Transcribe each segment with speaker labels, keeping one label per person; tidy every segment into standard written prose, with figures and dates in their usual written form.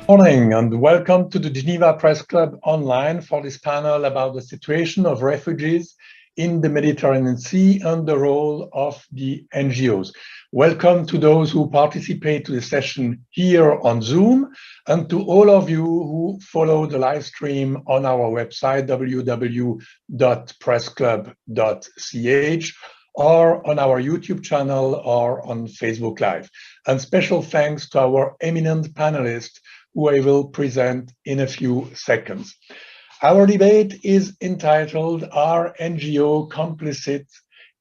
Speaker 1: Morning and welcome to the Geneva Press Club online for this panel about the situation of refugees in the Mediterranean Sea and the role of the NGOs. Welcome to those who participate to the session here on Zoom and to all of you who follow the live stream on our website www.pressclub.ch or on our YouTube channel or on Facebook Live. And special thanks to our eminent panelists who I will present in a few seconds. Our debate is entitled, Are NGOs complicit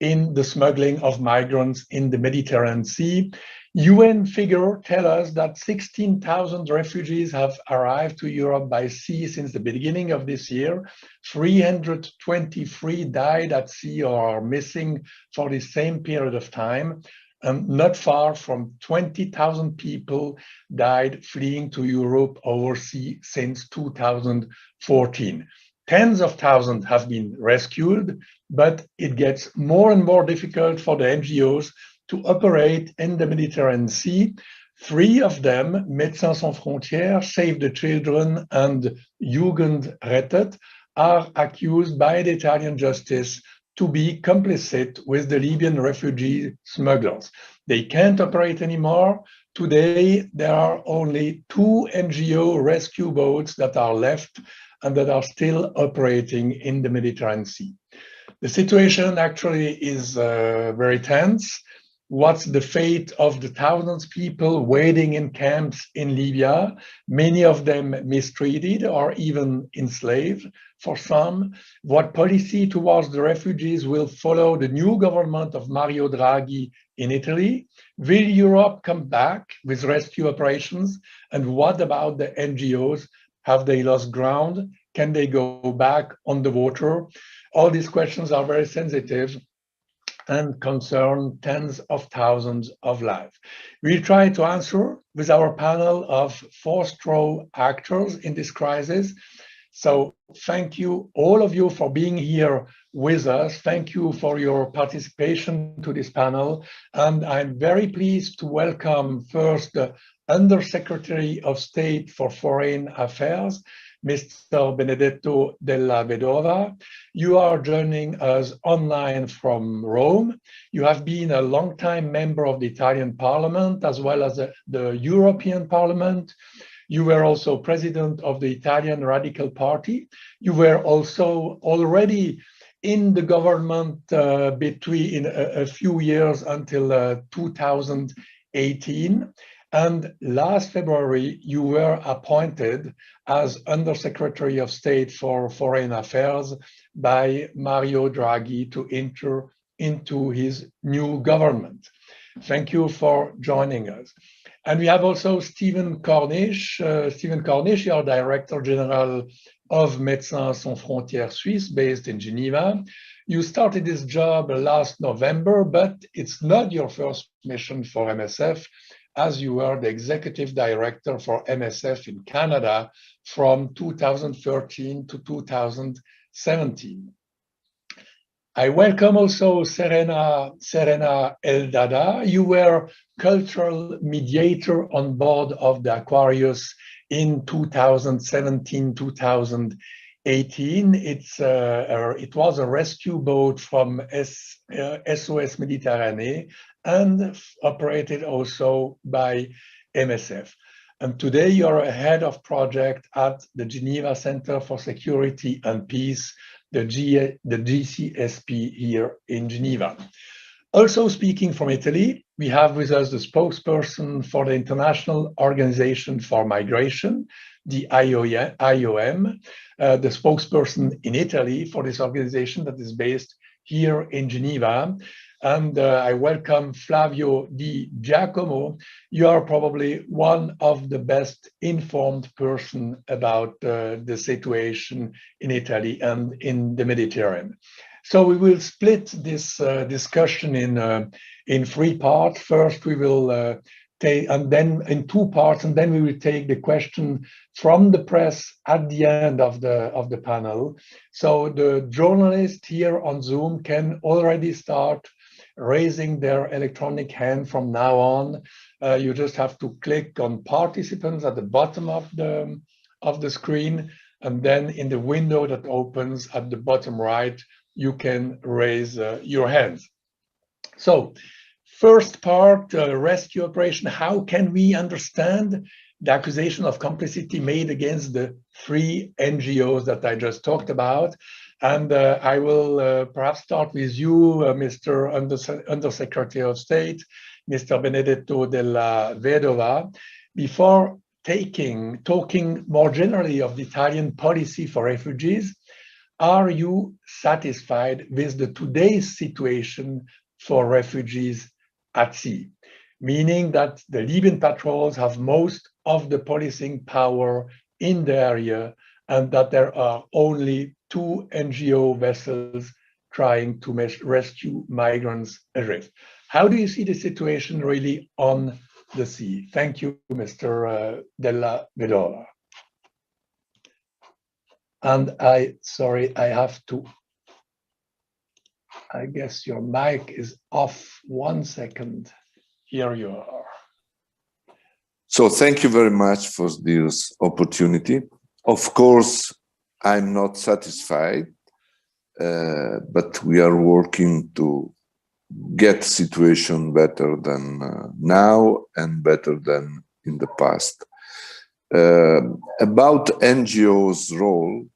Speaker 1: in the smuggling of migrants in the Mediterranean Sea? UN figures tell us that 16,000 refugees have arrived to Europe by sea since the beginning of this year. 323 died at sea or are missing for the same period of time. And not far from 20,000 people died fleeing to Europe overseas since 2014. Tens of thousands have been rescued, but it gets more and more difficult for the NGOs to operate in the Mediterranean Sea. Three of them, Médecins Sans Frontières, Save the Children, and Jugend Rettet, are accused by the Italian justice to be complicit with the Libyan refugee smugglers. They can't operate anymore. Today, there are only 2 NGO rescue boats that are left and that are still operating in the Mediterranean Sea. The situation actually is very tense. What's the fate of the thousands of people waiting in camps in Libya, many of them mistreated or even enslaved for some? What policy towards the refugees will follow the new government of Mario Draghi in Italy? Will Europe come back with rescue operations? And what about the NGOs? Have they lost ground? Can they go back on the water? All these questions are very sensitive and concern tens of thousands of lives. We'll try to answer with our panel of 4 straw actors in this crisis. So thank you, all of you, for being here with us. Thank you for your participation to this panel. And I'm very pleased to welcome first the Undersecretary of State for Foreign Affairs, Mr. Benedetto della Vedova. You are joining us online from Rome. You have been a long-time member of the Italian Parliament as well as the European Parliament. You were also president of the Italian Radical Party. You were also already in the government between a few years until 2018. And last February, you were appointed as Undersecretary of State for Foreign Affairs by Mario Draghi to enter into his new government. Thank you for joining us. And we have also Stephen Cornish. Stephen Cornish, you are Director General of Médecins Sans Frontières Suisse, based in Geneva. You started this job last November, but it's not your first mission for MSF, as you were the Executive Director for MSF in Canada from 2013 to 2017. I welcome also Seraina Eldada. You were cultural mediator on board of the Aquarius in 2017-2018. It was a rescue boat from SOS Méditerranée and operated also by MSF. And today you're a head of project at the Geneva Center for Security and Peace, the GCSP here in Geneva. Also speaking from Italy, we have with us the spokesperson for the International Organization for Migration, the IOM, the spokesperson in Italy for this organization that is based here in Geneva. And I welcome Flavio Di Giacomo. You are probably one of the best informed person about the situation in Italy and in the Mediterranean. So we will split this discussion in 3 parts. First, we will take, and then in 2 parts, and then we will take the question from the press at the end of the panel. So the journalists here on Zoom can already start raising their electronic hand from now on You just have to click on participants at the bottom of the screen, and then in the window that opens at the bottom right, you can raise your hands. So, first part, rescue operation. How can we understand the accusation of complicity made against the 3 NGOs that I just talked about? And I will perhaps start with you, Mr. Undersecretary of State, Mr. Benedetto della Vedova. Before talking more generally of the Italian policy for refugees, are you satisfied with the today's situation for refugees at sea? Meaning that the Libyan patrols have most of the policing power in the area, and that there are only 2 NGO vessels trying to rescue migrants adrift. How do you see the situation really on the sea? Thank you, Mr. Della Vedova. And sorry, I have to, I guess your mic is off. 1 second. Here you are.
Speaker 2: So thank you very much for this opportunity. Of course, I'm not satisfied, but we are working to get situation better than now and better than in the past. About NGOs' role,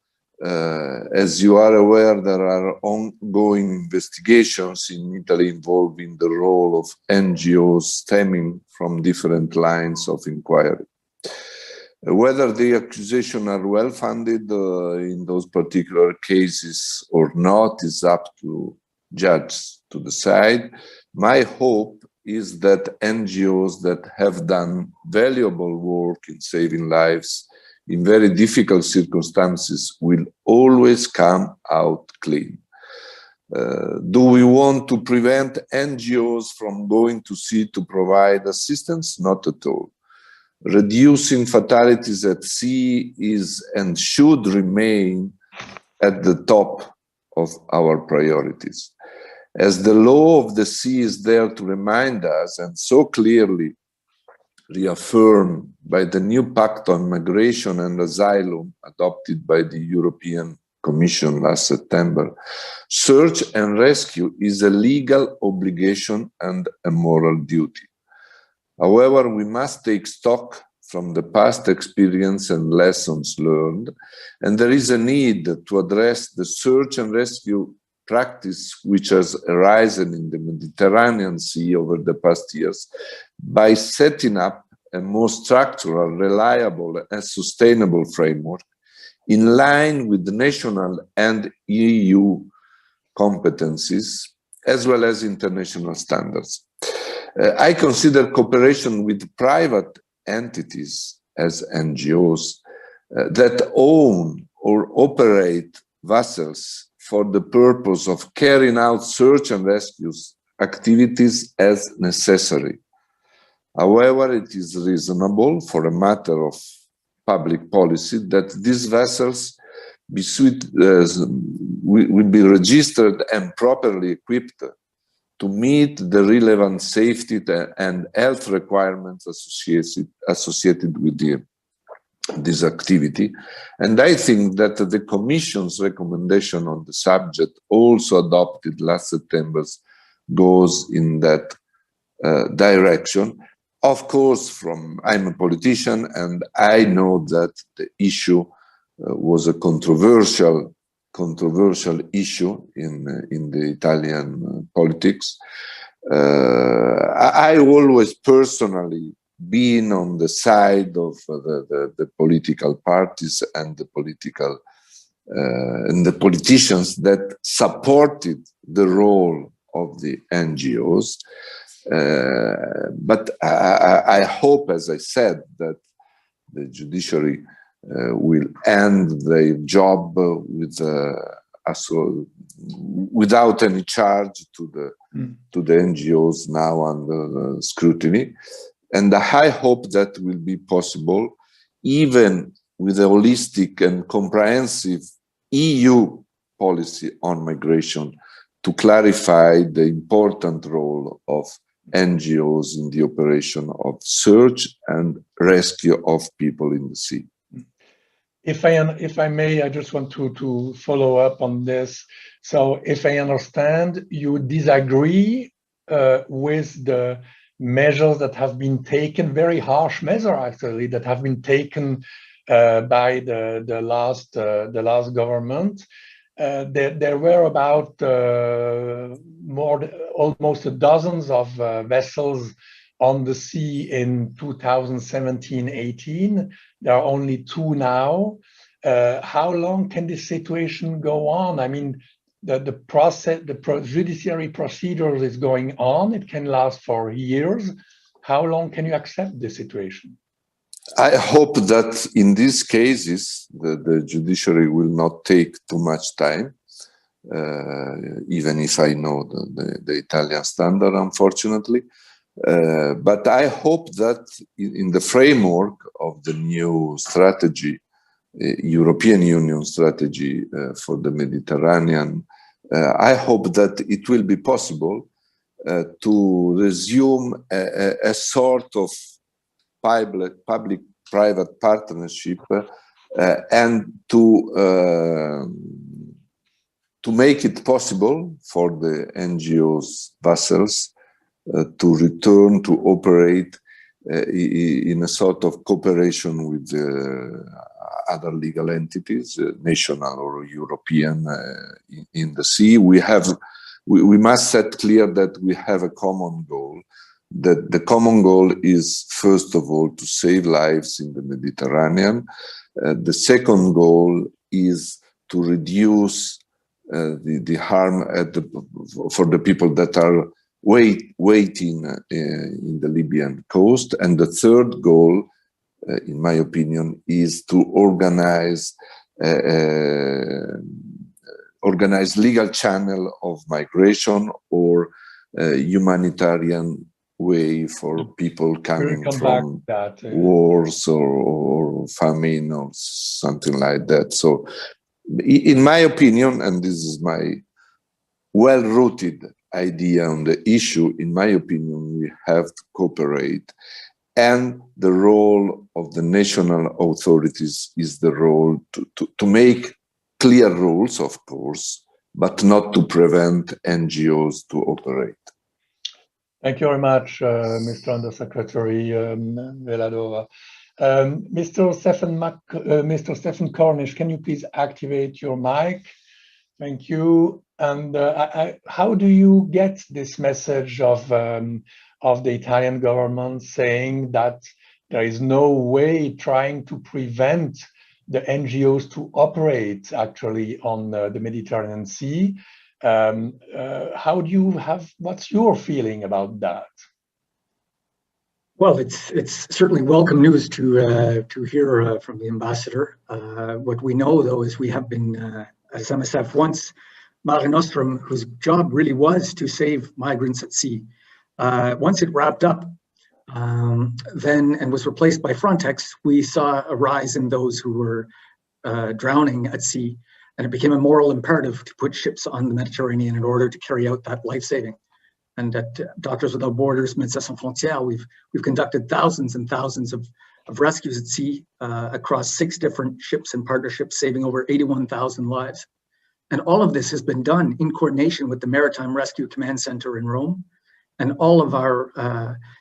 Speaker 2: as you are aware, there are ongoing investigations in Italy involving the role of NGOs stemming from different lines of inquiry. Whether the accusations are well-funded in those particular cases or not is up to judges to decide. My hope is that NGOs that have done valuable work in saving lives in very difficult circumstances will always come out clean. Do we want to prevent NGOs from going to sea to provide assistance? Not at all. Reducing fatalities at sea is and should remain at the top of our priorities. As the law of the sea is there to remind us, and so clearly reaffirmed by the new Pact on Migration and Asylum adopted by the European Commission last September, search and rescue is a legal obligation and a moral duty. However, we must take stock from the past experience and lessons learned, and there is a need to address the search and rescue practice which has arisen in the Mediterranean Sea over the past years by setting up a more structural, reliable and sustainable framework in line with the national and EU competencies as well as international standards. I consider cooperation with private entities as NGOs that own or operate vessels for the purpose of carrying out search and rescue activities as necessary. However, it is reasonable for a matter of public policy that these vessels will be registered and properly equipped to meet the relevant safety and health requirements associated with this activity. And I think that the Commission's recommendation on the subject, also adopted last September, goes in that direction. Of course, I'm a politician, and I know that the issue was a controversial issue in the Italian politics. I always personally been on the side of the political parties and the politicians that supported the role of the NGOs. But I hope, as I said, that the judiciary will end their job without any charge to the NGOs now under scrutiny. And I hope that will be possible even with a holistic and comprehensive EU policy on migration to clarify the important role of NGOs in the operation of search and rescue of people in the sea.
Speaker 1: If I may, I just want to follow up on this. So if I understand, you disagree with the measures that have been taken, very harsh measures actually, that have been taken by the last government. There were about almost dozens of vessels on the sea in 2017-18. There are only 2 now. How long can this situation go on? I mean, the process, judiciary procedure is going on. It can last for years. How long can you accept this situation?
Speaker 2: I hope that in these cases, the judiciary will not take too much time, even if I know the Italian standard, unfortunately. But I hope that in the framework of the new strategy, European Union strategy for the Mediterranean, I hope that it will be possible to resume a sort of public-private partnership and to make it possible for the NGOs vessels to return to operate in a sort of cooperation with other legal entities, national or European, in the sea. We must set clear that we have a common goal. That the common goal is, first of all, to save lives in the Mediterranean. The second goal is to reduce the harm for the people that are waiting in the Libyan coast. And the third goal, in my opinion, is to organize legal channel of migration or humanitarian way for people coming from wars or famine or something like that. So in my opinion, and this is my well-rooted idea on the issue, in my opinion, we have to cooperate. And the role of the national authorities is the role to make clear rules, of course, but not to prevent NGOs to operate.
Speaker 1: Thank you very much, Mr. Undersecretary Vedova. Mr. Stephen Cornish, can you please activate your mic? Thank you. And how do you get this message of the Italian government saying that there is no way trying to prevent the NGOs to operate actually on the Mediterranean Sea? What's your feeling about that?
Speaker 3: Well, it's certainly welcome news to hear from the ambassador. What we know, though, is we have been, as MSF once, Mare Nostrum, whose job really was to save migrants at sea. Once it wrapped up then and was replaced by Frontex, we saw a rise in those who were drowning at sea. And it became a moral imperative to put ships on the Mediterranean in order to carry out that life-saving. And at Doctors Without Borders, Médecins Sans Frontières, we've conducted thousands and thousands of rescues at sea across 6 different ships and partnerships, saving over 81,000 lives. And all of this has been done in coordination with the Maritime Rescue Command Center in Rome. And all of our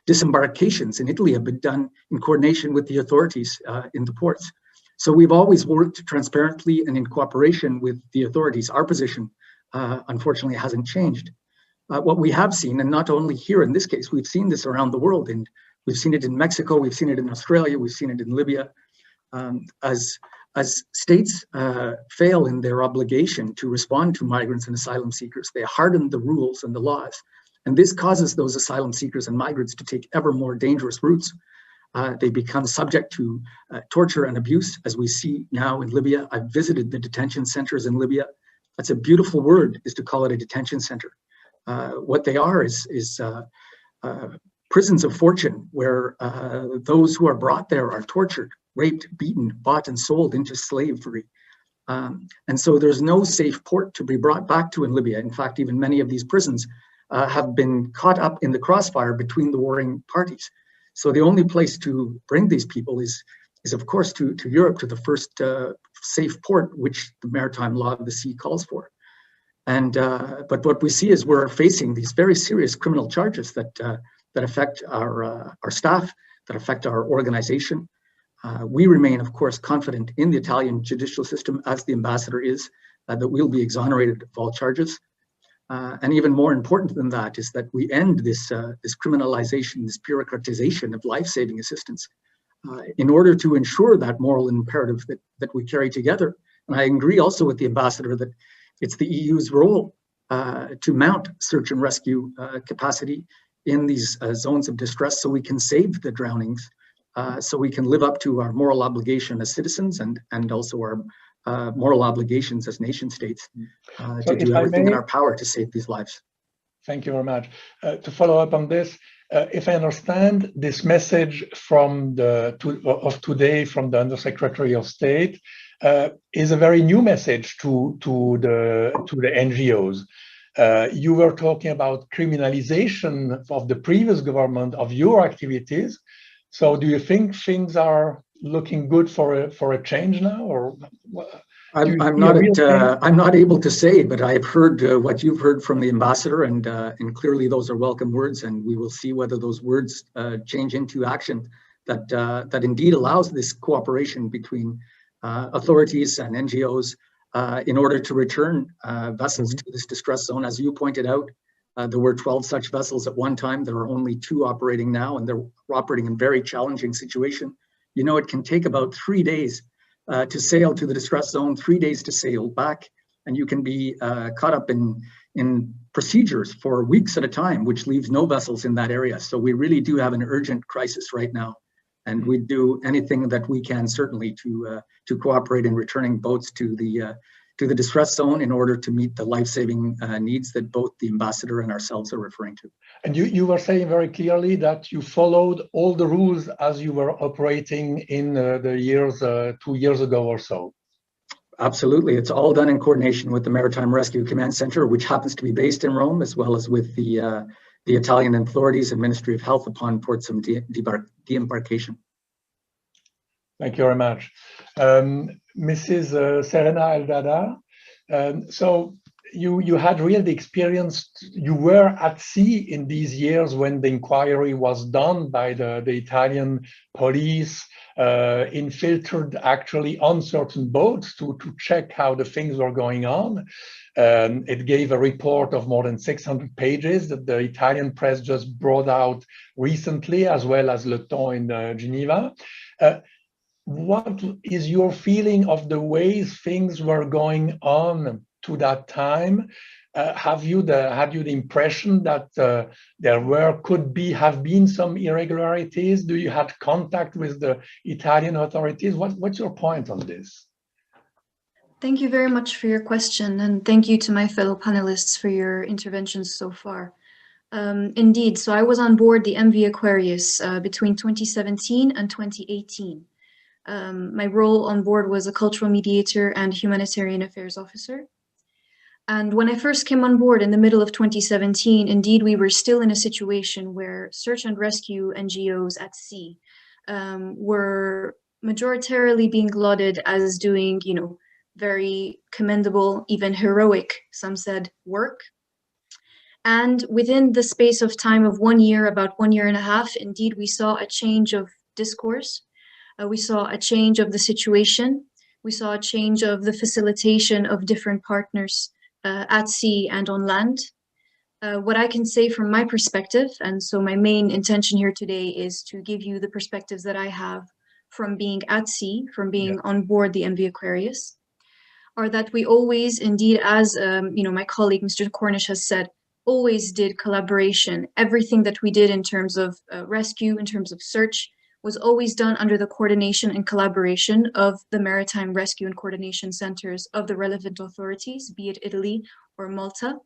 Speaker 3: disembarkations in Italy have been done in coordination with the authorities in the ports. So we've always worked transparently and in cooperation with the authorities. Our position, unfortunately, hasn't changed. What we have seen, and not only here in this case, we've seen this around the world, and we've seen it in Mexico, we've seen it in Australia, we've seen it in Libya. As states fail in their obligation to respond to migrants and asylum seekers, they harden the rules and the laws. And this causes those asylum seekers and migrants to take ever more dangerous routes. They become subject to torture and abuse, as we see now in Libya. I've visited the detention centers in Libya. That's a beautiful word, is to call it a detention center. What they are is prisons of fortune, where those who are brought there are tortured, raped, beaten, bought and sold into slavery. And so there's no safe port to be brought back to in Libya. In fact, even many of these prisons have been caught up in the crossfire between the warring parties. So the only place to bring these people is of course to Europe, to the first safe port, which the maritime law of the sea calls for. And but what we see is we're facing these very serious criminal charges that affect our staff, that affect our organization. We remain, of course, confident in the Italian judicial system, as the ambassador is, that we'll be exonerated of all charges. And even more important than that is that we end this criminalization, this bureaucratization of life-saving assistance, in order to ensure that moral imperative that we carry together. And I agree also with the ambassador that it's the EU's role to mount search and rescue capacity in these zones of distress, so we can save the drownings, so we can live up to our moral obligation as citizens and also our moral obligations as nation states to do everything in our power to save these lives.
Speaker 1: Thank you very much. To follow up on this, if I understand, this message from of today from the Undersecretary of State is a very new message to the NGOs. You were talking about criminalization of the previous government of your activities. So do you think things are looking good for a change now, or
Speaker 3: I'm not able to say, but I've heard what you've heard from the ambassador, and clearly those are welcome words, and we will see whether those words change into action that indeed allows this cooperation between authorities and NGOs in order to return vessels to this distress zone. As you pointed out, there were 12 such vessels at one time. There are only 2 operating now, and they're operating in very challenging situation. You know, it can take about 3 days to sail to the distress zone, 3 days to sail back, and you can be caught up in procedures for weeks at a time, which leaves no vessels in that area. So we really do have an urgent crisis right now, and we do anything that we can certainly to cooperate in returning boats to the distress zone in order to meet the life-saving needs that both the ambassador and ourselves are referring to.
Speaker 1: And you were saying very clearly that you followed all the rules as you were operating in the years 2 years ago or so.
Speaker 3: Absolutely. It's all done in coordination with the Maritime Rescue Command Center, which happens to be based in Rome, as well as with the Italian authorities and Ministry of Health upon ports of de-embarkation.
Speaker 1: Thank you very much. Mrs. Seraina Eldada, so you had really experienced, you were at sea in these years when the inquiry was done by the Italian police, infiltrated actually on certain boats to check how the things were going on. It gave a report of more than 600 pages that the Italian press just brought out recently, as well as Le Temps in Geneva. What is your feeling of the ways things were going on to that time? Had you the impression that there could have been some irregularities? Do you have contact with the Italian authorities? What's your point on this?
Speaker 4: Thank you very much for your question, and thank you to my fellow panelists for your interventions so far. Indeed, so I was on board the MV Aquarius between 2017 and 2018. My role on board was a cultural mediator and humanitarian affairs officer. And when I first came on board in the middle of 2017, indeed, we were still in a situation where search and rescue NGOs at sea were majoritarily being lauded as doing, very commendable, even heroic, some said, work. And within the space of time of 1 year, about 1.5 years, indeed, we saw a change of discourse. We saw a change of the situation. We saw a change of the facilitation of different partners at sea and on land. What I can say from my perspective, and so my main intention here today is to give you the perspectives that I have from being at sea, from being on board the MV Aquarius, are that we always, indeed, as my colleague Mr. Cornish has said, always did collaboration. Everything that we did in terms of rescue, in terms of search, was always done under the coordination and collaboration of the Maritime Rescue and Coordination Centers of the relevant authorities, be it Italy or Malta.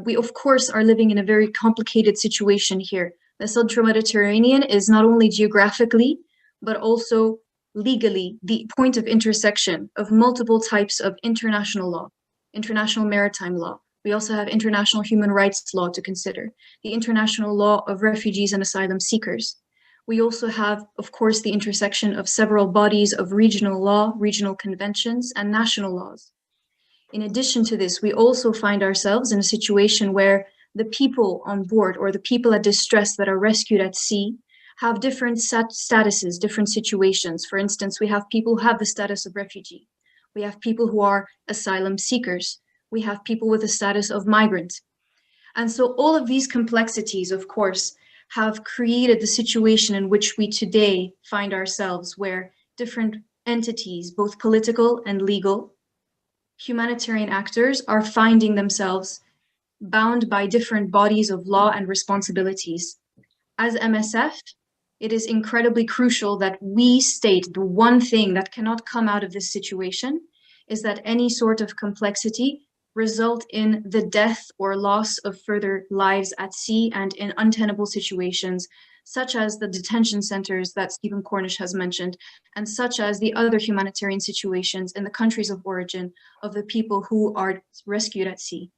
Speaker 4: We, of course, are living in a very complicated situation here. The Central Mediterranean is not only geographically, but also legally the point of intersection of multiple types of international law, international maritime law. We also have international human rights law to consider, the international law of refugees and asylum seekers. We also have, of course, the intersection of several bodies of regional law, regional conventions, and national laws. In addition to this, we also find ourselves in a situation where the people on board or the people at distress that are rescued at sea have different statuses, different situations. For instance, we have people who have the status of refugee. We have people who are asylum seekers. We have people with the status of migrant. And so all of these complexities, of course, have created the situation in which we today find ourselves, where different entities, both political and legal, humanitarian actors, are finding themselves bound by different bodies of law and responsibilities. As MSF, it is incredibly crucial that we state the one thing that cannot come out of this situation is that any sort of complexity result in the death or loss of further lives at sea and in untenable situations, such as the detention centers that Stephen Cornish has mentioned, and such as the other humanitarian situations in the countries of origin of the people who are rescued at sea.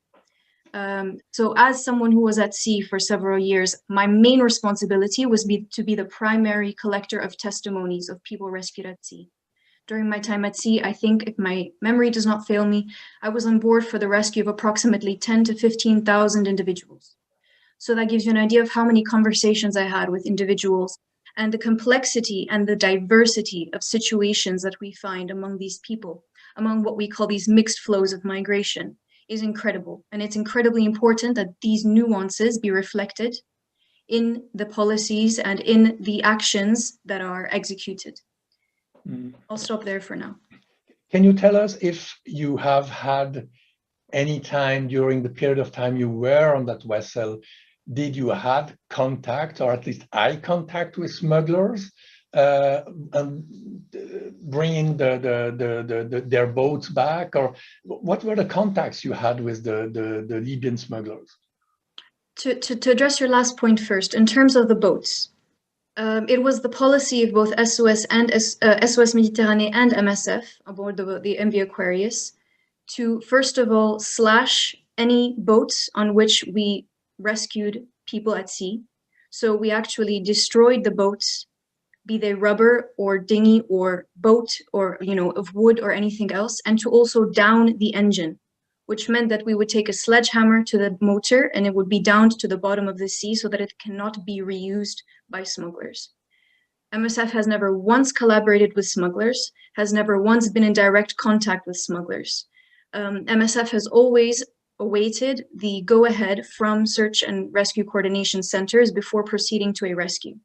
Speaker 4: So as someone who was at sea for several years, my main responsibility was to be the primary collector of testimonies of people rescued at sea. During my time at sea, I think, if my memory does not fail me, I was on board for the rescue of approximately 10 to 15,000 individuals. So that gives you an idea of how many conversations I had with individuals and the complexity and the diversity of situations that we find among these people, among what we call these mixed flows of migration, is incredible. And it's incredibly important that these nuances be reflected in the policies and in the actions that are executed. I'll stop there for now.
Speaker 1: Can you tell us if you have had any time during the period of time you were on that vessel, did you have contact, or at least eye contact, with smugglers and bringing their boats back? Or what were the contacts you had with the Libyan smugglers?
Speaker 4: To address your last point first, in terms of the boats, it was the policy of both SOS and SOS Méditerranée and MSF aboard the MV Aquarius to, first of all, slash any boats on which we rescued people at sea. So we actually destroyed the boats, be they rubber or dinghy or boat or, of wood or anything else, and to also down the engine, which meant that we would take a sledgehammer to the motor and it would be downed to the bottom of the sea so that it cannot be reused by smugglers. MSF has never once collaborated with smugglers, has never once been in direct contact with smugglers. MSF has always awaited the go-ahead from search and rescue coordination centers before proceeding to a rescue.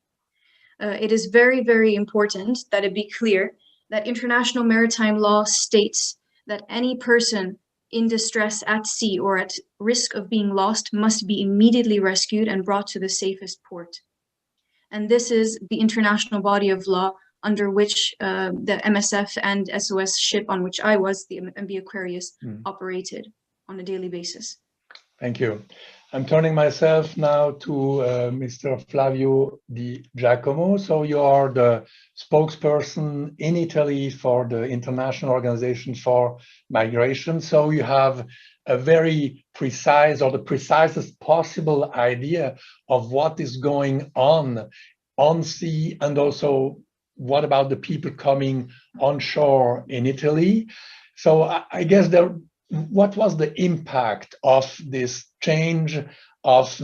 Speaker 4: It is very, very important that it be clear that international maritime law states that any person in distress at sea or at risk of being lost must be immediately rescued and brought to the safest port. And this is the international body of law under which the MSF and SOS ship on which I was, the MV Aquarius, operated on a daily basis.
Speaker 1: Thank you. I'm turning myself now to Mr. Flavio Di Giacomo. So you are the spokesperson in Italy for the International Organization for Migration. So you have a very precise, or the precisest possible idea of what is going on sea, and also what about the people coming on shore in Italy. So I guess what was the impact of this change of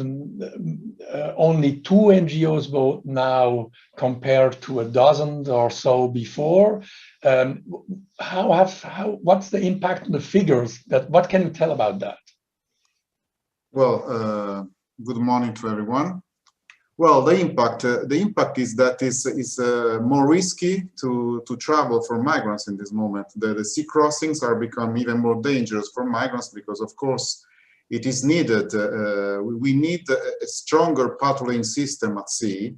Speaker 1: only 2 NGOs boat now compared to a dozen or so before? What's the impact on the figures? What can you tell about that?
Speaker 5: Well, good morning to everyone. Well, the impact is that it's more risky to travel for migrants in this moment. The sea crossings are becoming even more dangerous for migrants because, of course, it is needed. We need a stronger patrolling system at sea,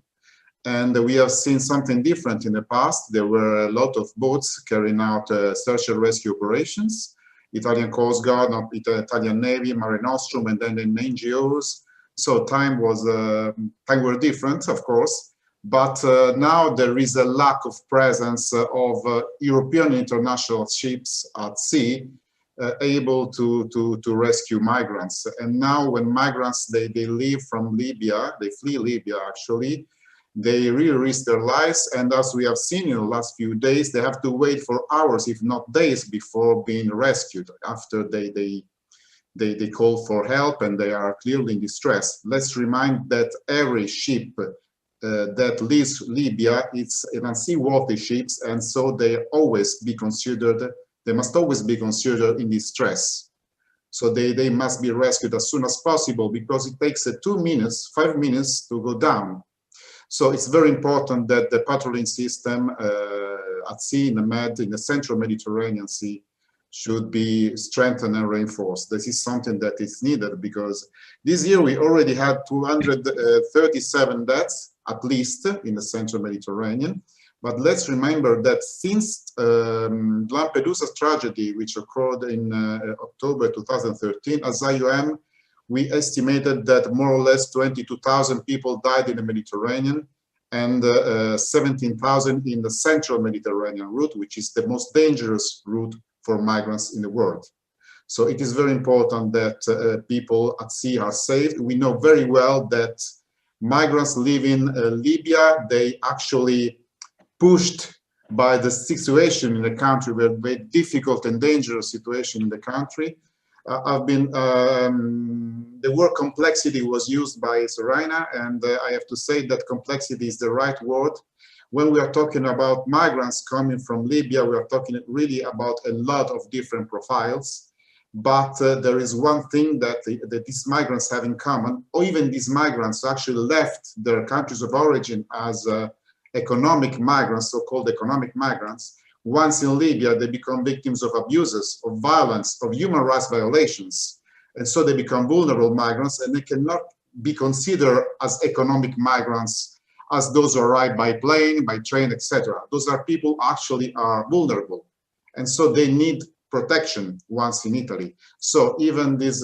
Speaker 5: and we have seen something different in the past. There were a lot of boats carrying out search and rescue operations. Italian Coast Guard, Italian Navy, Mare Nostrum, and then in NGOs. So time were different, of course, but now there is a lack of presence of European international ships at sea, able to rescue migrants. And now when migrants, they leave from Libya, they flee Libya actually, they really risk their lives. And as we have seen in the last few days, they have to wait for hours, if not days, before being rescued after they call for help and they are clearly in distress. Let's remind that every ship that leaves Libya, it's an unseaworthy ships, and so they must always be considered in distress. So they must be rescued as soon as possible, because it takes 5 minutes to go down. So it's very important that the patrolling system at sea, in the central Mediterranean Sea, should be strengthened and reinforced. This is something that is needed, because this year we already had 237 deaths, at least, in the central Mediterranean. But let's remember that since Lampedusa's tragedy, which occurred in October 2013, as IOM, we estimated that more or less 22,000 people died in the Mediterranean, and 17,000 in the central Mediterranean route, which is the most dangerous route for migrants in the world. So it is very important that people at sea are safe. We know very well that migrants leaving Libya, they actually pushed by the situation in the country, very difficult and dangerous situation in the country. The word complexity was used by Seraina, and I have to say that complexity is the right word. When we are talking about migrants coming from Libya, we are talking really about a lot of different profiles. But there is one thing that these migrants have in common, or even these migrants actually left their countries of origin as economic migrants, so-called economic migrants. Once in Libya, they become victims of abuses, of violence, of human rights violations. And so they become vulnerable migrants, and they cannot be considered as economic migrants as those who arrive by plane, by train, etc. Those are people who actually are vulnerable. And so they need protection once in Italy. So even these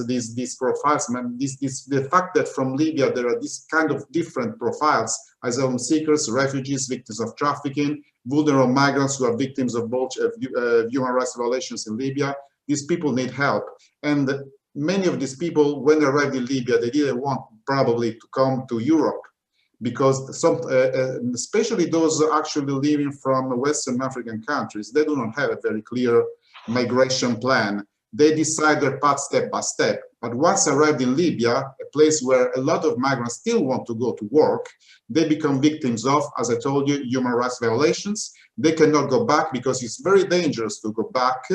Speaker 5: profiles, the fact that from Libya there are these kind of different profiles, asylum seekers, refugees, victims of trafficking, vulnerable migrants who are victims of both human rights violations in Libya, these people need help. And many of these people, when they arrived in Libya, they didn't want probably to come to Europe, because some, especially those actually living from Western African countries, they do not have a very clear migration plan. They decide their path step by step. But once arrived in Libya, a place where a lot of migrants still want to go to work, they become victims of, as I told you, human rights violations. They cannot go back because it's very dangerous to go back,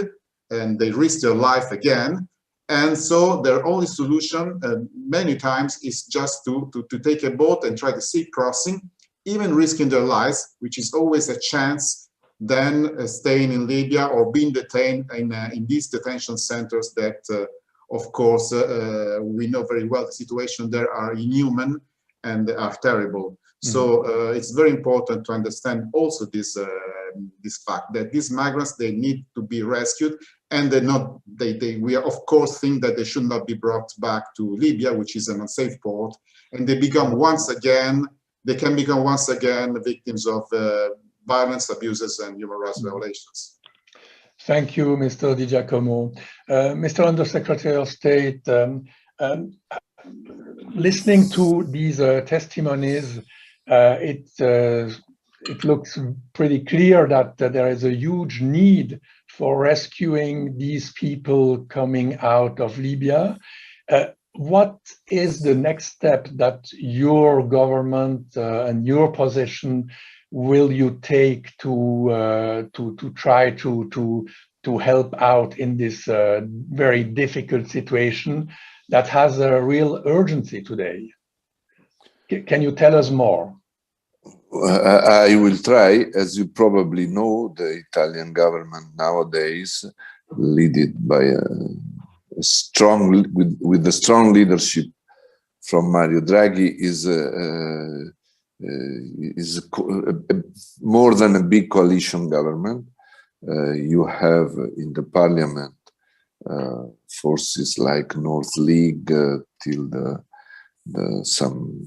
Speaker 5: and they risk their life again. And so their only solution many times is just to take a boat and try the sea crossing, even risking their lives, which is always a chance than staying in Libya or being detained in these detention centers that, of course, we know very well the situation there are inhuman and are terrible. So it's very important to understand also this fact that these migrants, they need to be rescued, and we of course think that they should not be brought back to Libya, which is an unsafe port, and they can become once again victims of violence, abuses, and human rights violations.
Speaker 1: Thank you, Mr. Di Giacomo. Mr. Undersecretary of State, listening to these testimonies, it looks pretty clear that there is a huge need for rescuing these people coming out of Libya. What is the next step that your government and your position will you take to try to help out in this very difficult situation that has a real urgency today? Can you tell us more?
Speaker 2: I will try. As you probably know, the Italian government nowadays, led by a strong leadership from Mario Draghi, is more than a big coalition government. You have in the parliament forces like North League till some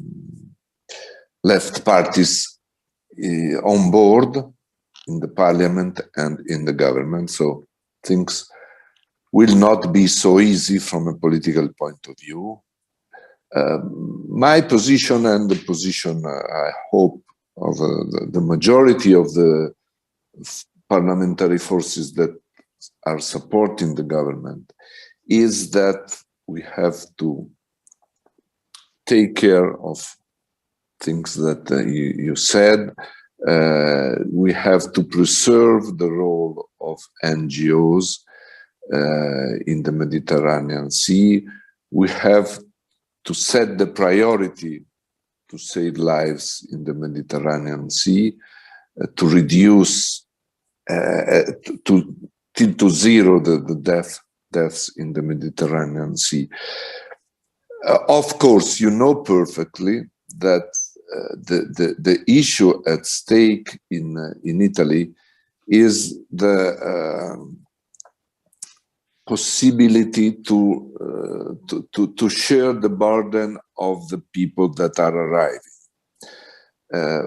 Speaker 2: left parties on board in the parliament and in the government. So things will not be so easy from a political point of view. My position and the position, I hope, of the majority of the parliamentary forces that are supporting the government is that we have to take care of things that you said. We have to preserve the role of NGOs in the Mediterranean Sea. We have to set the priority to save lives in the Mediterranean Sea, to reduce to zero the deaths in the Mediterranean Sea. Of course, you know perfectly that the issue at stake in Italy is the possibility to share the burden of the people that are arriving.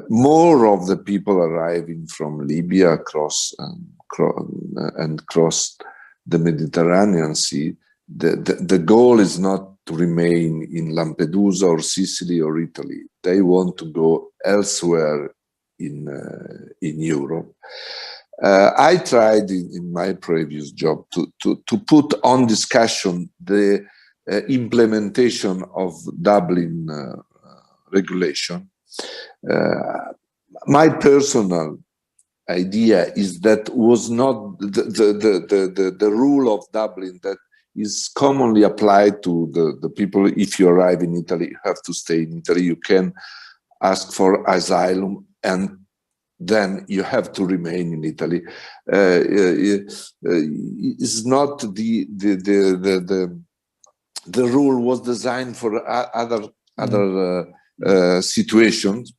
Speaker 2: More of the people arriving from Libya cross the Mediterranean Sea. The goal is not to remain in Lampedusa or Sicily or Italy. They want to go elsewhere in Europe. I tried in my previous job to put on discussion the implementation of Dublin regulation. My personal idea is that was not the rule of Dublin that is commonly applied to the people. If you arrive in Italy, you have to stay in Italy. You can ask for asylum and then you have to remain in Italy. It's not the rule was designed for other situations,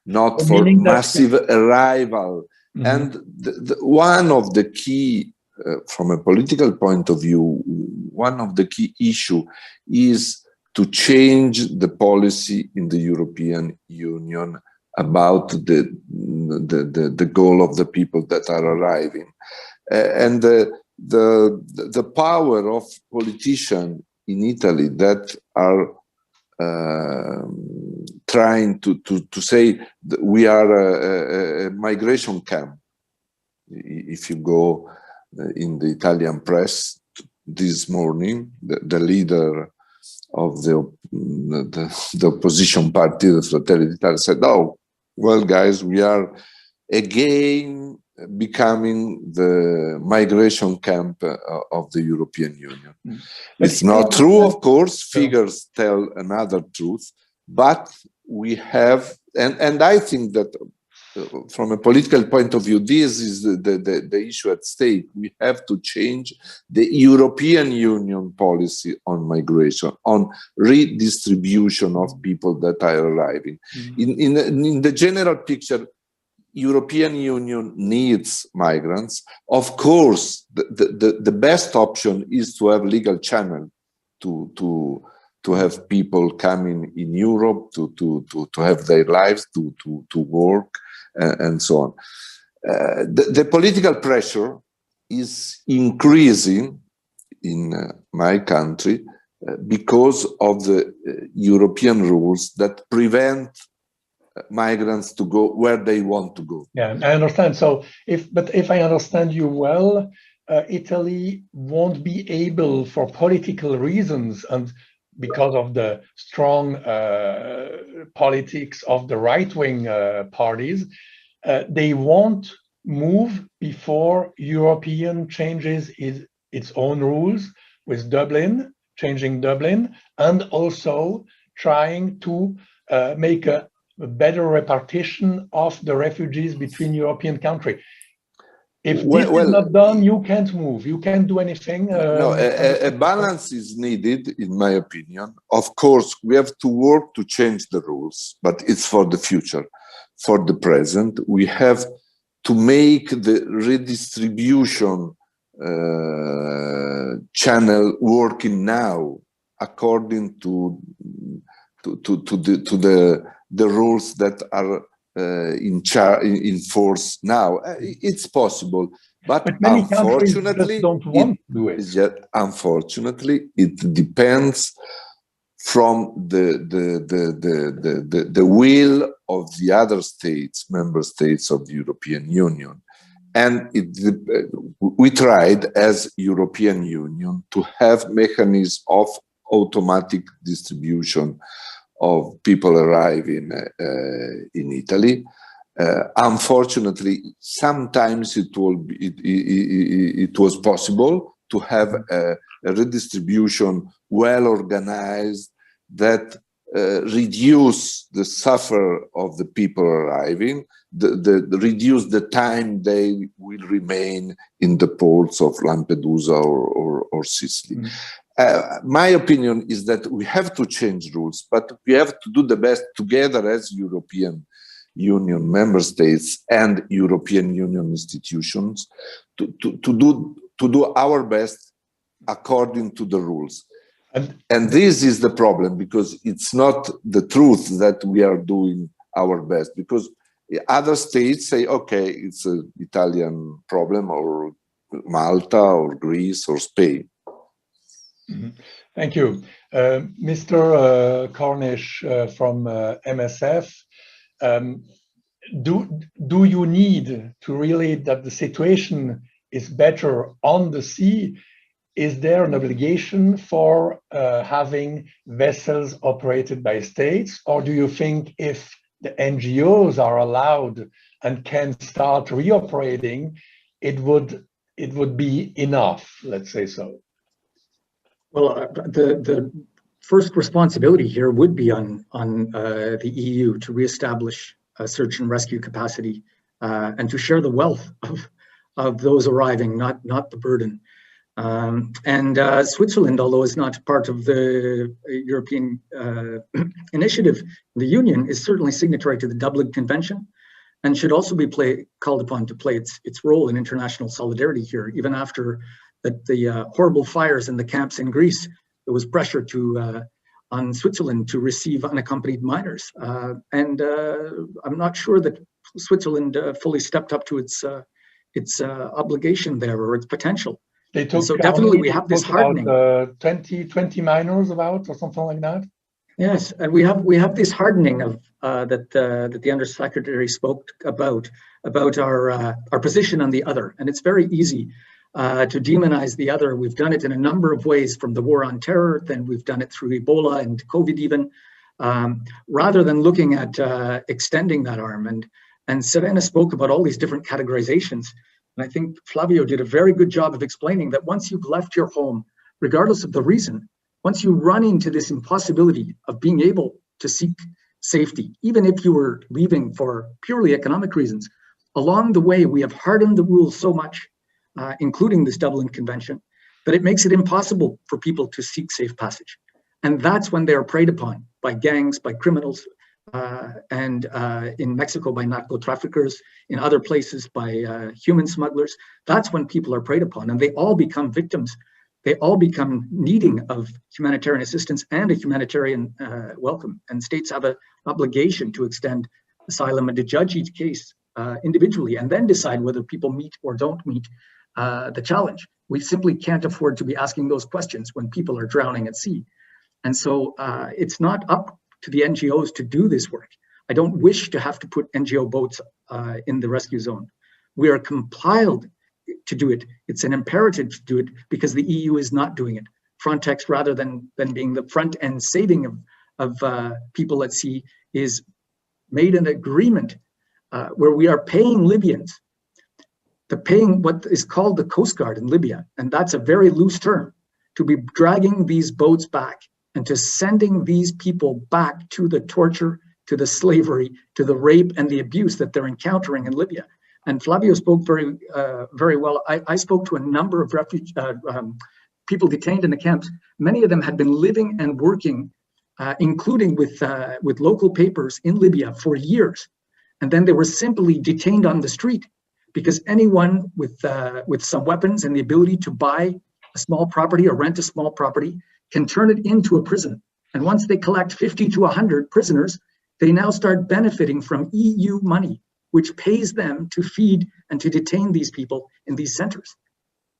Speaker 2: not for massive arrival. Mm-hmm. And one of the key, from a political point of view, one of the key issue is to change the policy in the European Union about the goal of the people that are arriving, and the power of politicians in Italy that are trying to say that we are a migration camp. If you go in the Italian press this morning, the leader of the opposition party, the Fratelli d'Italia, said, "Oh, well, guys, we are again becoming the migration camp of the European Union." It's not true, of course. Figures tell another truth, but we have, and I think that from a political point of view, this is the issue at stake. We have to change the European Union policy on migration, on redistribution of people that are arriving. Mm-hmm. In the general picture, European Union needs migrants. Of course, the best option is to have legal channel to have people coming in Europe to have their lives, to work, and so on. The political pressure is increasing in my country because of the European rules that prevent migrants to go where they want to go.
Speaker 1: Yeah, I understand. So, if I understand you well, Italy won't be able, for political reasons and because of the strong politics of the right-wing parties, they won't move before European changes its own rules with Dublin, changing Dublin, and also trying to make a better repartition of the refugees between European countries. If this is not done, you can't move. You can't do anything.
Speaker 2: No, a balance is needed, in my opinion. Of course, we have to work to change the rules, but it's for the future. For the present, we have to make the redistribution channel working now, according to the rules that are in force now. It's possible. But
Speaker 1: many countries
Speaker 2: unfortunately,
Speaker 1: just don't want to do it.
Speaker 2: Unfortunately, it depends from the will of the other states, member states of the European Union. And we tried as European Union to have mechanisms of automatic distribution of people arriving in Italy. Unfortunately, sometimes it was possible to have a redistribution well organized that reduce the suffer of the people arriving, reduce the time they will remain in the ports of Lampedusa or Sicily. My opinion is that we have to change rules, but we have to do the best together as European Union member states and European Union institutions to do our best according to the rules. And this is the problem, because it's not the truth that we are doing our best, because other states say, okay, it's an Italian problem, or Malta or Greece or Spain.
Speaker 1: Mm-hmm. Thank you. Mr. Cornish from MSF, do you need to really that the situation is better on the sea? Is there an obligation for having vessels operated by states, or do you think if the NGOs are allowed and can start reoperating, it would be enough? Let's say so.
Speaker 3: Well, the first responsibility here would be on the EU to reestablish a search and rescue capacity and to share the wealth of those arriving, not the burden. And Switzerland, although is not part of the European initiative, the Union is certainly signatory to the Dublin Convention and should also be called upon to play its role in international solidarity here. Even after the horrible fires in the camps in Greece, there was pressure on Switzerland to receive unaccompanied minors. And I'm not sure that Switzerland fully stepped up to its obligation there, or its potential.
Speaker 1: They took,
Speaker 3: so definitely we have this hardening.
Speaker 1: 20 minors about, or something like that.
Speaker 3: Yes, and we have this hardening of that the Undersecretary spoke about our position on the other, and it's very easy to demonize the other. We've done it in a number of ways, from the war on terror, then we've done it through Ebola and COVID even, rather than looking at extending that arm. And Seraina spoke about all these different categorizations. And I think Flavio did a very good job of explaining that once you've left your home, regardless of the reason, once you run into this impossibility of being able to seek safety, even if you were leaving for purely economic reasons, along the way, we have hardened the rules so much, including this Dublin Convention, that it makes it impossible for people to seek safe passage. And that's when they are preyed upon by gangs, by criminals, and in Mexico by narco traffickers, in other places by human smugglers. That's when people are preyed upon, and they all become victims. They all become needing of humanitarian assistance and a humanitarian welcome. And states have an obligation to extend asylum and to judge each case individually, and then decide whether people meet or don't meet the challenge. We simply can't afford to be asking those questions when people are drowning at sea. And so it's not up to the NGOs to do this work. I don't wish to have to put NGO boats in the rescue zone. We are compelled to do it. It's an imperative to do it because the EU is not doing it. Frontex, rather than being the front end saving of people at sea, is made an agreement where we are paying Libyans, paying what is called the Coast Guard in Libya, and that's a very loose term, to be dragging these boats back and to sending these people back to the torture, to the slavery, to the rape and the abuse that they're encountering in Libya. And Flavio spoke very well. I spoke to a number of people detained in the camps. Many of them had been living and working, including with local papers in Libya for years. And then they were simply detained on the street because anyone with some weapons and the ability to buy a small property or rent a small property can turn it into a prison. And once they collect 50 to 100 prisoners, they now start benefiting from EU money which pays them to feed and to detain these people in these centers.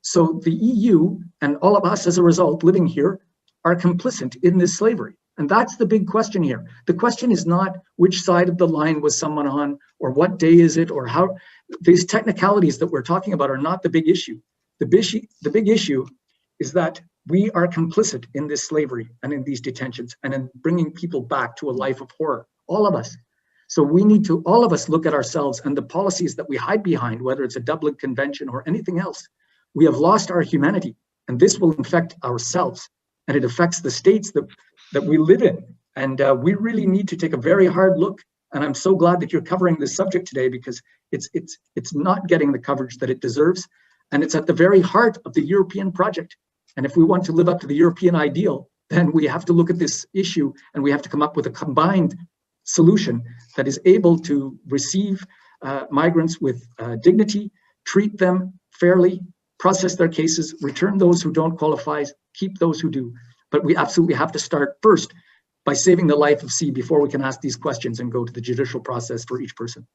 Speaker 3: So the EU and all of us as a result living here are complicit in this slavery. And that's the big question here. The question is not which side of the line was someone on, or what day is it, or how. These technicalities that we're talking about are not the big issue. The big issue is that we are complicit in this slavery and in these detentions and in bringing people back to a life of horror, all of us. So we need to, all of us, look at ourselves and the policies that we hide behind, whether it's a Dublin Convention or anything else. We have lost our humanity, and this will affect ourselves, and it affects the states that we live in. And we really need to take a very hard look. And I'm so glad that you're covering this subject today, because it's not getting the coverage that it deserves. And it's at the very heart of the European project. And if we want to live up to the European ideal, then we have to look at this issue, and we have to come up with a combined solution that is able to receive migrants with dignity, treat them fairly, process their cases, return those who don't qualify, keep those who do. But we absolutely have to start first by saving the life of C before we can ask these questions and go to the judicial process for each person.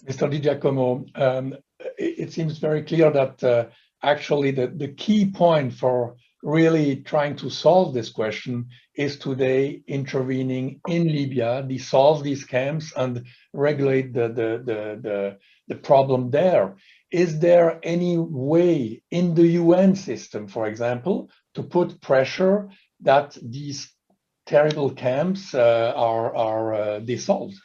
Speaker 1: Mr. Di Giacomo, it seems very clear that actually the key point for really trying to solve this question is today intervening in Libya, dissolve these camps and regulate the problem there. Is there any way in the UN system, for example, to put pressure that these terrible camps are dissolved?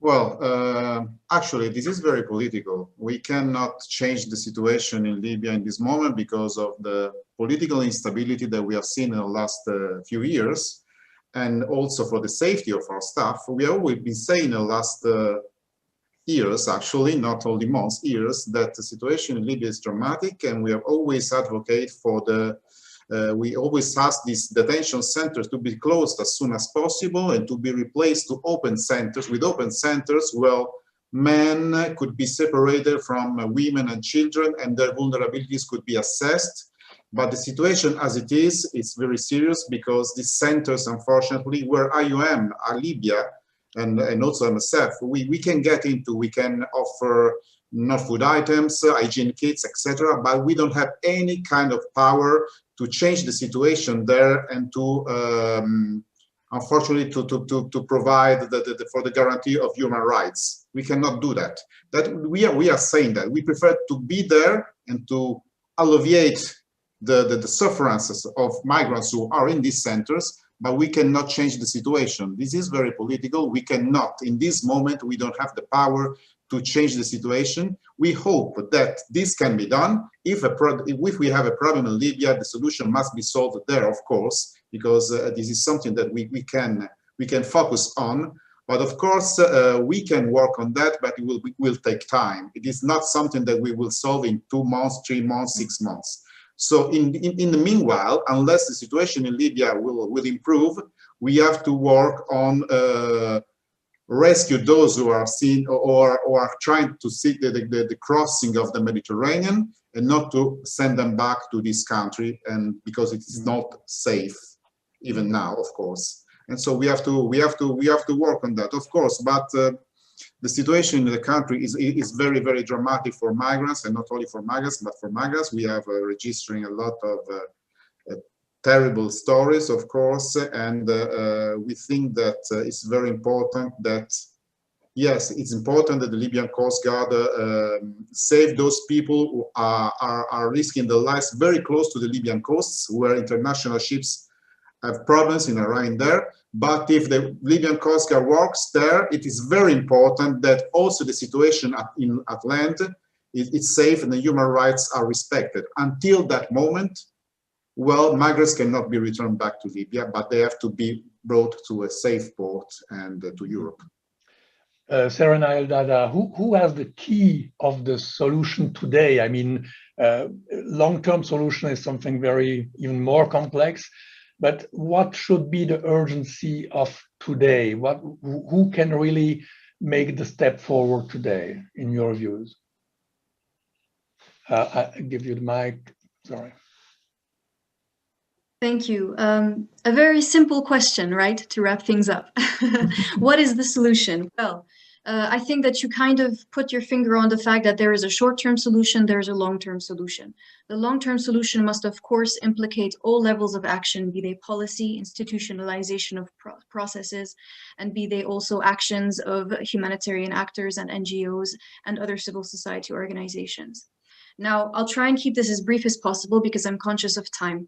Speaker 5: Well, actually, this is very political. We cannot change the situation in Libya in this moment because of the political instability that we have seen in the last few years, and also for the safety of our staff. We have always been saying in the last years, actually, not only months, years, that the situation in Libya is dramatic, and we have always advocated for we always ask these detention centers to be closed as soon as possible and to be replaced to open centers, with open centers where men could be separated from women and children and their vulnerabilities could be assessed. But the situation as it is very serious, because these centers, unfortunately, where IOM, Libya, and also MSF, we can get into, we can offer non-food items, hygiene kits, etc., but we don't have any kind of power to change the situation there and to, unfortunately, to provide for the guarantee of human rights. We cannot do that. We are saying that we prefer to be there and to alleviate the sufferances of migrants who are in these centers, but we cannot change the situation. This is very political. We cannot, in this moment, we don't have the power to change the situation. We hope that this can be done. If we have a problem in Libya, the solution must be solved there, of course, because this is something that we can focus on. But of course, we can work on that, but it will take time. It is not something that we will solve in 2 months, 3 months, 6 months. So in the meanwhile, unless the situation in Libya will improve, we have to work on rescue those who are seen or are trying to seek the crossing of the Mediterranean, and not to send them back to this country, and because it is not safe even now, of course. And so we have to work on that, of course. But the situation in the country is very, very dramatic for migrants, and not only for migrants, but for migrants. We have registering a lot of terrible stories, of course, and we think that it's very important that, yes, it's important that the Libyan Coast Guard save those people who are risking their lives very close to the Libyan coasts, where international ships have problems in arriving there. But if the Libyan Coast Guard works there, it is very important that also the situation at land is safe and the human rights are respected. Until that moment, well, migrants cannot be returned back to Libya, but they have to be brought to a safe port and to Europe.
Speaker 1: Seraina Eldada, who has the key of the solution today? I mean, long-term solution is something even more complex. But what should be the urgency of today? Who can really make the step forward today, in your views? I give you the mic. Sorry.
Speaker 4: Thank you. A very simple question, right, to wrap things up. What is the solution? Well, I think that you kind of put your finger on the fact that there is a short-term solution, there is a long-term solution. The long-term solution must, of course, implicate all levels of action, be they policy, institutionalization of processes, and be they also actions of humanitarian actors and NGOs and other civil society organizations. Now, I'll try and keep this as brief as possible because I'm conscious of time.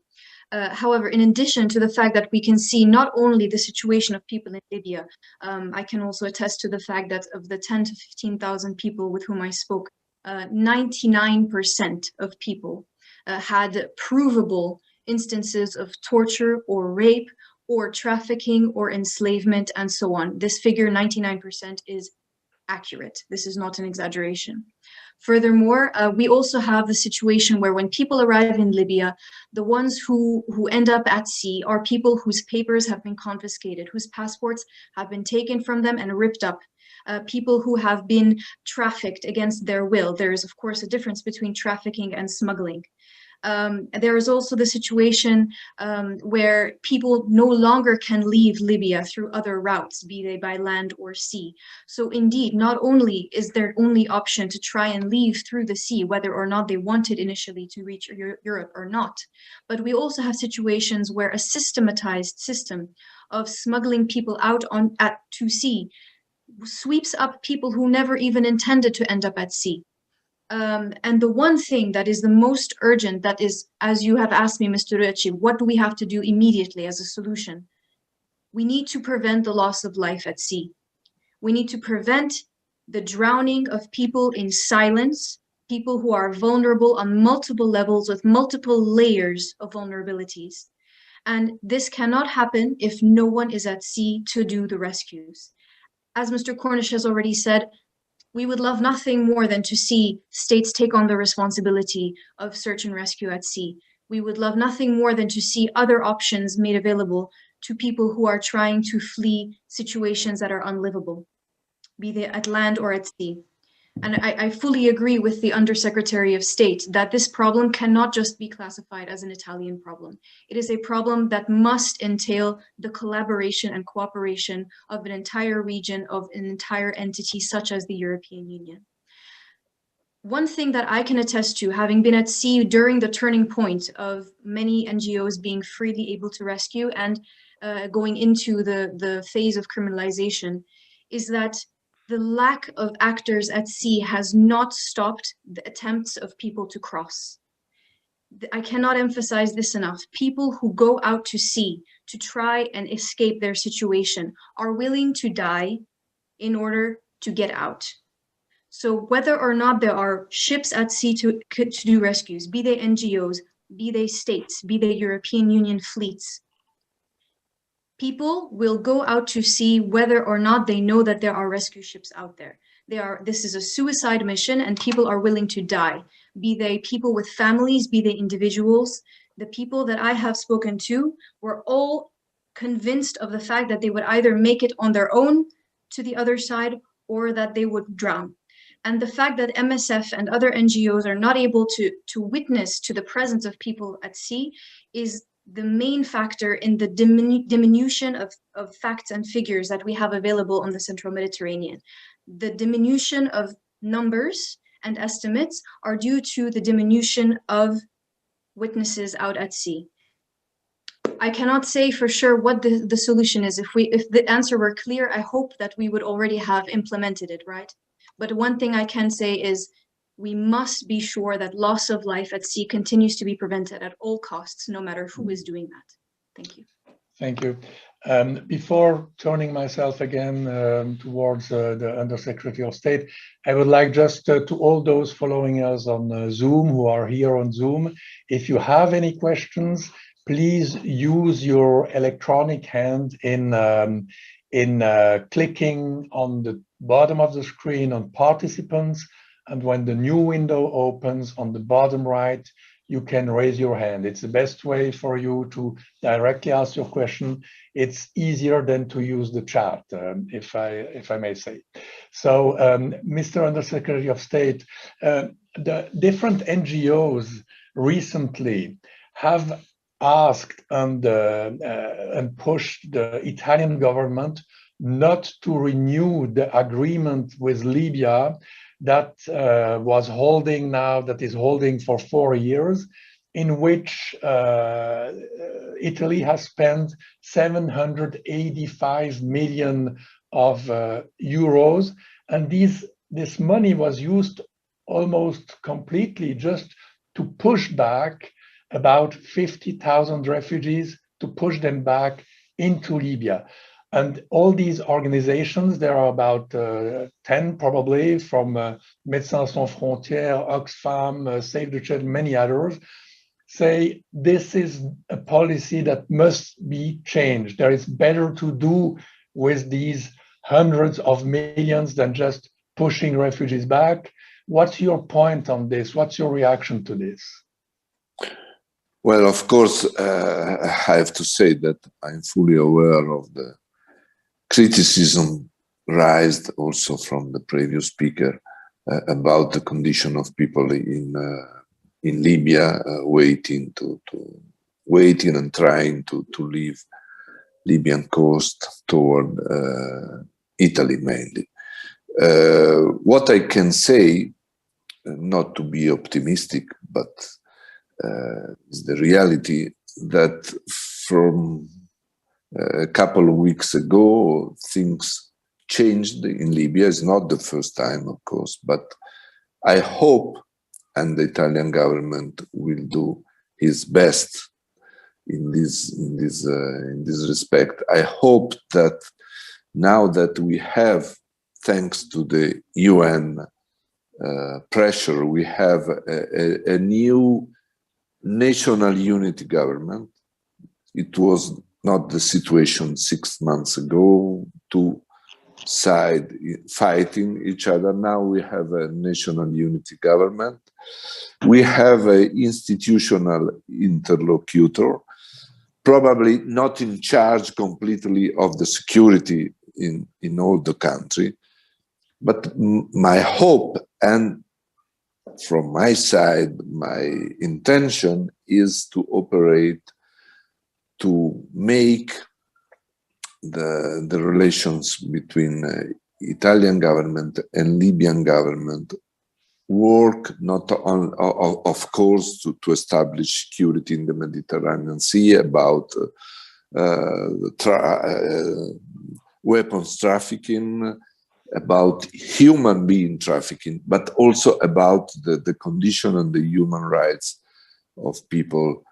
Speaker 4: However, in addition to the fact that we can see not only the situation of people in Libya, I can also attest to the fact that of the 10 to 15,000 people with whom I spoke, 99% of people had provable instances of torture or rape or trafficking or enslavement and so on. This figure, 99%, is accurate. This is not an exaggeration. Furthermore, we also have the situation where when people arrive in Libya, the ones who end up at sea are people whose papers have been confiscated, whose passports have been taken from them and ripped up, people who have been trafficked against their will. There is, of course, a difference between trafficking and smuggling. There is also the situation where people no longer can leave Libya through other routes, be they by land or sea. So indeed, not only is their only option to try and leave through the sea, whether or not they wanted initially to reach Europe or not, but we also have situations where a systematized system of smuggling people out to sea sweeps up people who never even intended to end up at sea. And the one thing that is the most urgent, that is, as you have asked me, Mr. Ruetschi, what do we have to do immediately as a solution? We need to prevent the loss of life at sea. We need to prevent the drowning of people in silence, people who are vulnerable on multiple levels with multiple layers of vulnerabilities. And this cannot happen if no one is at sea to do the rescues. As Mr. Cornish has already said, we would love nothing more than to see states take on the responsibility of search and rescue at sea. We would love nothing more than to see other options made available to people who are trying to flee situations that are unlivable, be they at land or at sea. And I fully agree with the Undersecretary of State that this problem cannot just be classified as an Italian problem. It is a problem that must entail the collaboration and cooperation of an entire region, of an entire entity such as the European Union. One thing that I can attest to, having been at sea during the turning point of many NGOs being freely able to rescue and going into the phase of criminalization, is that the lack of actors at sea has not stopped the attempts of people to cross. I cannot emphasize this enough. People who go out to sea to try and escape their situation are willing to die in order to get out. So whether or not there are ships at sea to do rescues, be they NGOs, be they states, be they European Union fleets, people will go out to sea whether or not they know that there are rescue ships out there. This is a suicide mission and people are willing to die, be they people with families, be they individuals. The people that I have spoken to were all convinced of the fact that they would either make it on their own to the other side or that they would drown. And the fact that MSF and other NGOs are not able to witness to the presence of people at sea is the main factor in the diminution of facts and figures that we have available on the Central Mediterranean. The diminution of numbers and estimates are due to the diminution of witnesses out at sea. I cannot say for sure what the solution is. If the answer were clear, I hope that we would already have implemented it, right? But one thing I can say is we must be sure that loss of life at sea continues to be prevented at all costs, no matter who is doing that. Thank you.
Speaker 1: Thank you. Before turning myself again towards the Undersecretary of State, I would like just to all those following us on Zoom, who are here on Zoom, if you have any questions, please use your electronic hand in clicking on the bottom of the screen on participants. And when the new window opens on the bottom right, you can raise your hand. It's the best way for you to directly ask your question. It's easier than to use the chat, if I may say. So, Mr. Undersecretary of State, the different NGOs recently have asked and pushed the Italian government not to renew the agreement with Libya that is holding for 4 years, in which Italy has spent 785 million of euros, and this money was used almost completely just to push back about 50,000 refugees, to push them back into Libya. And all these organizations, there are about 10 probably, from Médecins Sans Frontières, Oxfam, Save the Children, many others, say this is a policy that must be changed. There is better to do with these hundreds of millions than just pushing refugees back. What's your point on this? What's your reaction to this?
Speaker 2: Well, of course, I have to say that I'm fully aware of the criticism raised also from the previous speaker about the condition of people in Libya, waiting and trying to leave Libyan coast toward Italy mainly. What I can say, not to be optimistic, but is the reality that from a couple of weeks ago, things changed in Libya. It's not the first time, of course, but I hope, and the Italian government will do his best in this respect. I hope that now that we have, thanks to the UN pressure, we have a new national unity government. It was not the situation 6 months ago, two sides fighting each other. Now we have a national unity government. We have an institutional interlocutor, probably not in charge completely of the security in all the country. But my hope, and from my side, my intention is to operate to make the relations between Italian government and Libyan government work, not on, of course, to establish security in the Mediterranean Sea, about weapons trafficking, about human being trafficking, but also about the condition and the human rights of people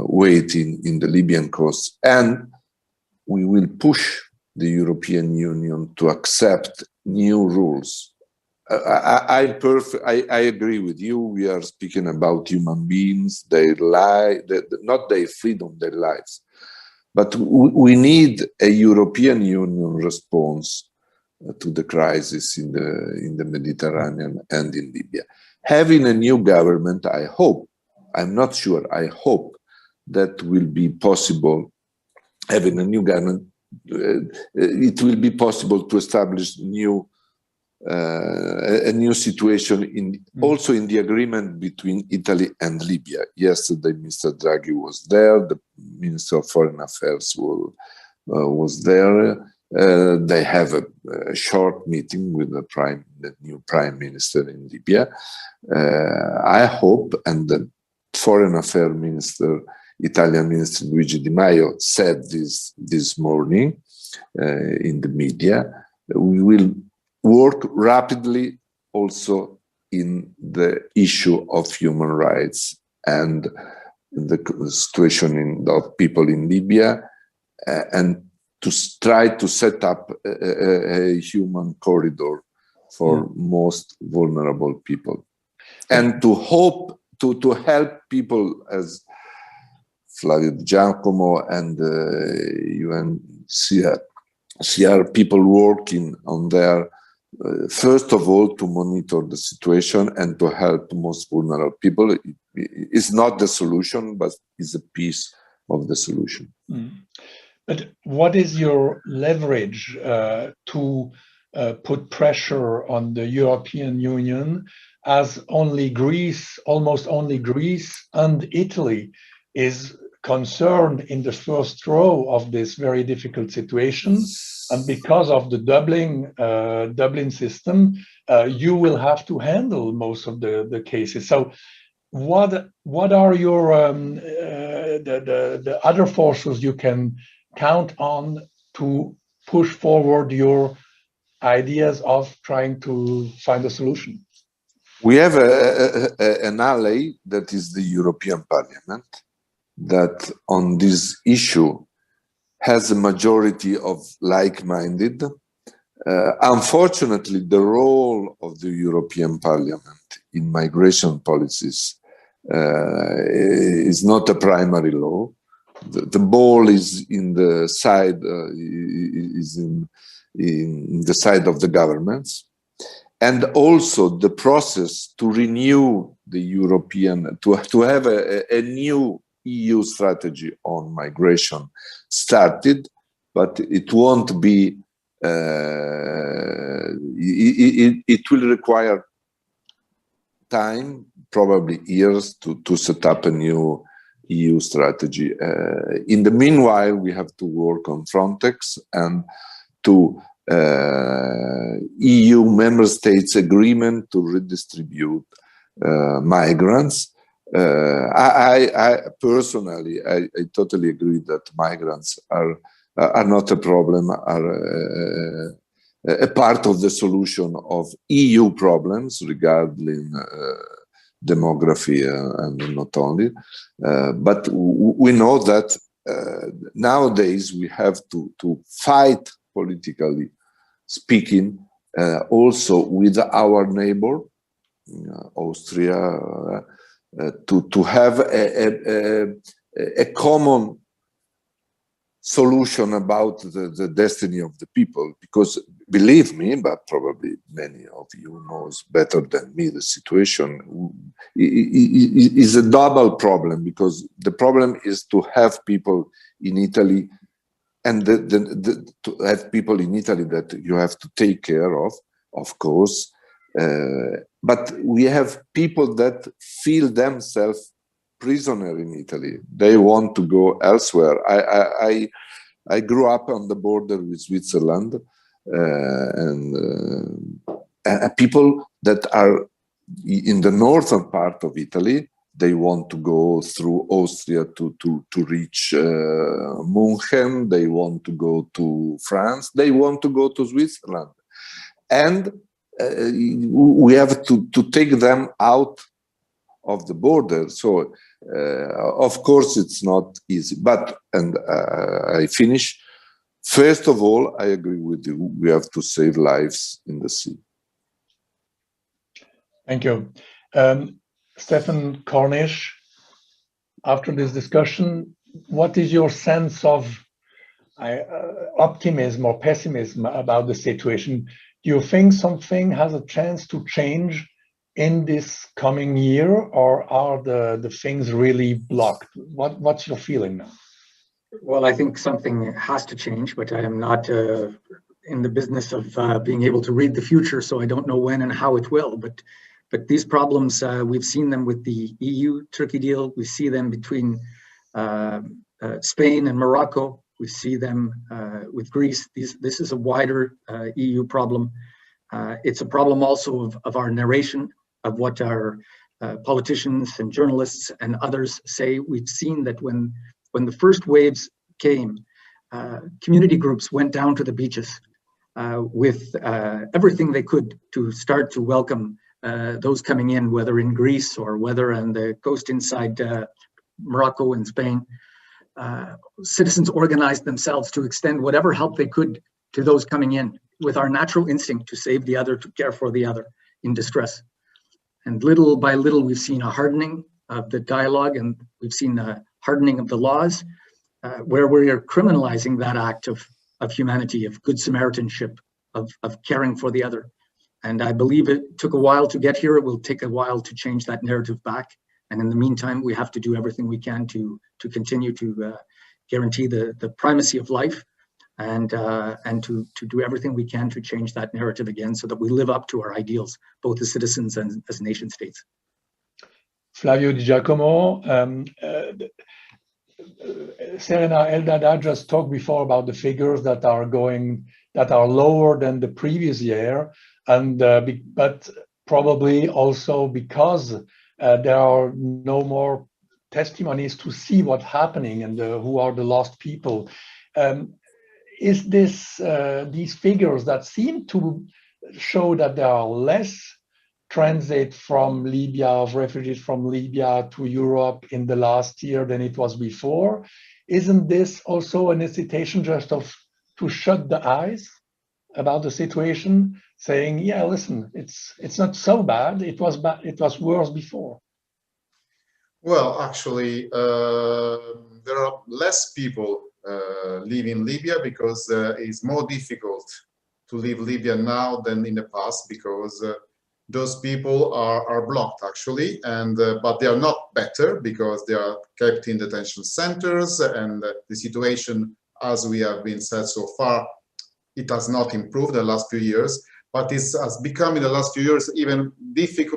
Speaker 2: waiting in the Libyan coast. And we will push the European Union to accept new rules. I agree with you. We are speaking about human beings, their life, not their freedom, their lives. But we need a European Union response to the crisis in the Mediterranean and in Libya. Having a new government, I hope, I'm not sure, I hope that will be possible. Having a new government, it will be possible to establish a new situation also in the agreement between Italy and Libya. Yesterday, Mr. Draghi was there. The Minister of Foreign Affairs was there. They have a short meeting with the new Prime Minister in Libya. I hope, and the Foreign Affairs Minister, Italian Minister Luigi Di Maio, said this morning in the media, we will work rapidly also in the issue of human rights and the situation of people in Libya, and to try to set up a human corridor for most vulnerable people, and to hope to help people as Flavio Di Giacomo and UNHCR people working on there, first of all, to monitor the situation and to help most vulnerable people. It's not the solution, but it's a piece of the solution.
Speaker 1: But what is your leverage to put pressure on the European Union, as almost only Greece and Italy is concerned in the first row of this very difficult situation? and because of the Dublin system, you will have to handle most of the cases. So what are your the other forces you can count on to push forward your ideas of trying to find a solution?
Speaker 2: We have an ally that is the European Parliament that on this issue has a majority of like-minded. Unfortunately, the role of the European Parliament in migration policies is not a primary law. The ball is in the side in the side of the governments, and also the process to renew the European to have a new EU strategy on migration started, but it won't be. It will require time, probably years, to set up a new EU strategy. In the meanwhile, we have to work on Frontex and to EU member states agreement to redistribute migrants. I personally, I totally agree that migrants are not a problem, are a part of the solution of EU problems regarding demography and not only. But we know that nowadays we have to fight politically speaking also with our neighbor, Austria, to have a common solution about the destiny of the people, because believe me, but probably many of you knows better than me, the situation is a double problem, because the problem is to have people in Italy and to have people in Italy that you have to take care of course, but we have people that feel themselves prisoner in Italy. They want to go elsewhere. I grew up on the border with Switzerland, and people that are in the northern part of Italy, they want to go through Austria to reach München. They want to go to France. They want to go to Switzerland, and we have to take them out of the border. So of course it's not easy, but, and I finish, first of all, I agree with you, we have to save lives in the sea.
Speaker 1: Thank you. Stefan Cornish, after this discussion, what is your sense of optimism or pessimism about the situation? Do you think something has a chance to change in this coming year, or are the things really blocked? What's your feeling now?
Speaker 3: Well, I think something has to change, but I am not in the business of being able to read the future, so I don't know when and how it will. But these problems, we've seen them with the EU-Turkey deal. We see them between Spain and Morocco. We see them with Greece. This is a wider EU problem. It's a problem also of our narration, of what our politicians and journalists and others say. We've seen that when the first waves came, community groups went down to the beaches with everything they could to start to welcome those coming in, whether in Greece or whether on the coast inside Morocco and Spain. Citizens organized themselves to extend whatever help they could to those coming in, with our natural instinct to save the other, to care for the other in distress. And little by little, we've seen a hardening of the dialogue, and we've seen a hardening of the laws, where we are criminalizing that act of humanity, of good Samaritanship, of caring for the other. And I believe it took a while to get here. It will take a while to change that narrative back. And in the meantime, we have to do everything we can to continue to guarantee the primacy of life, and to do everything we can to change that narrative again, so that we live up to our ideals, both as citizens and as nation states.
Speaker 1: Flavio Di Giacomo, Seraina Eldada just talked before about the figures that are lower than the previous year, and but probably also because there are no more testimonies to see what's happening and who are the lost people. Is this these figures that seem to show that there are less transit from Libya, of refugees from Libya to Europe in the last year than it was before? Isn't this also an incitation just to shut the eyes about the situation, saying, yeah, listen, it's not so bad, it was worse before?
Speaker 5: Well, actually, there are less people leaving Libya because it's more difficult to leave Libya now than in the past, because those people are blocked actually, and but they are not better because they are kept in detention centers, and the situation, as we have been said so far, it has not improved the last few years, but it has become in the last few years even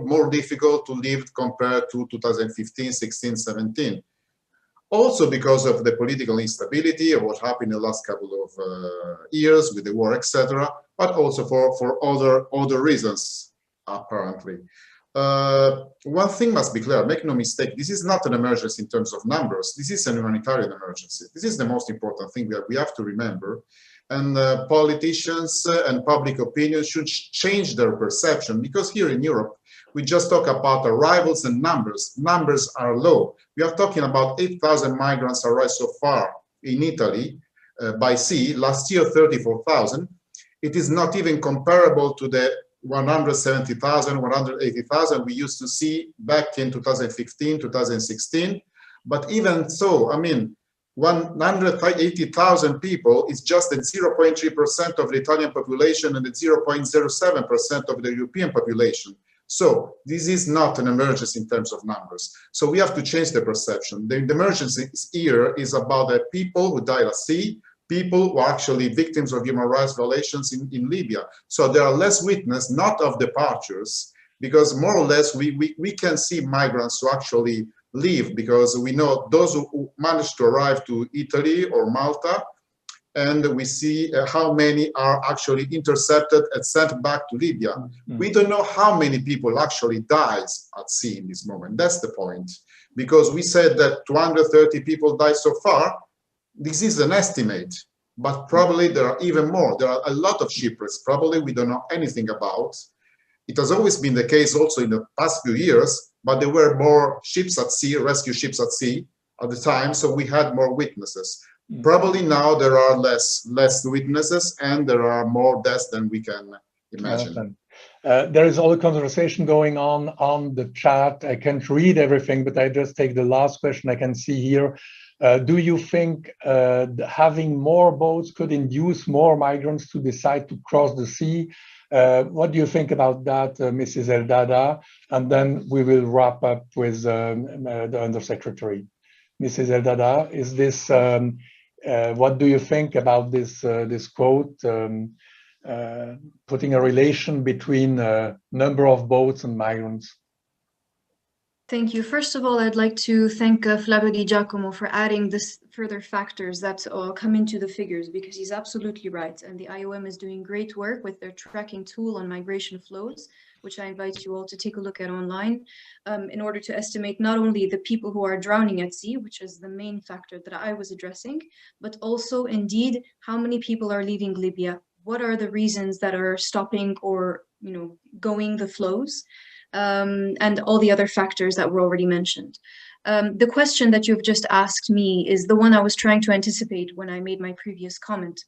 Speaker 5: more difficult to live compared to 2015, 16, 17. Also because of the political instability of what happened in the last couple of years with the war, etc., but also for other reasons, apparently. One thing must be clear, make no mistake, this is not an emergency in terms of numbers, this is an humanitarian emergency. This is the most important thing that we have to remember. And politicians and public opinion should change their perception, because here in Europe, we just talk about arrivals and numbers. Numbers are low. We are talking about 8,000 migrants arrived so far in Italy by sea. Last year, 34,000. It is not even comparable to the 170,000, 180,000 we used to see back in 2015, 2016. But even so, I mean, 180,000 people is just at 0.3% of the Italian population and at 0.07% of the European population. So this is not an emergency in terms of numbers. So we have to change the perception. The emergency here is about the people who died at sea, people who are actually victims of human rights violations in Libya. So there are less witnesses, not of departures, because more or less we can see migrants who actually leave, because we know those who manage to arrive to Italy or Malta, and we see how many are actually intercepted and sent back to Libya. Mm-hmm. We don't know how many people actually dies at sea in this moment. That's the point. Because we said that 230 people died so far. This is an estimate, but probably there are even more. There are a lot of shipwrecks, probably we don't know anything about. It has always been the case also in the past few years, but there were more ships at sea, rescue ships at sea at the time, so we had more witnesses. Probably now there are less witnesses and there are more deaths than we can imagine.
Speaker 1: There is all the conversation going on the chat. I can't read everything, but I just take the last question I can see here. Do you think having more boats could induce more migrants to decide to cross the sea? What do you think about that, Mrs. Eldada? And then we will wrap up with the Undersecretary. Mrs. Eldada, is this, what do you think about this, this quote, putting a relation between number of boats and migrants?
Speaker 4: Thank you. First of all, I'd like to thank Flavio Di Giacomo for adding this further factors that come into the figures, because he's absolutely right. And the IOM is doing great work with their tracking tool on migration flows, which I invite you all to take a look at online, in order to estimate not only the people who are drowning at sea, which is the main factor that I was addressing, but also indeed how many people are leaving Libya, what are the reasons that are stopping or going the flows, and all the other factors that were already mentioned. The question that you've just asked me is the one I was trying to anticipate when I made my previous comment,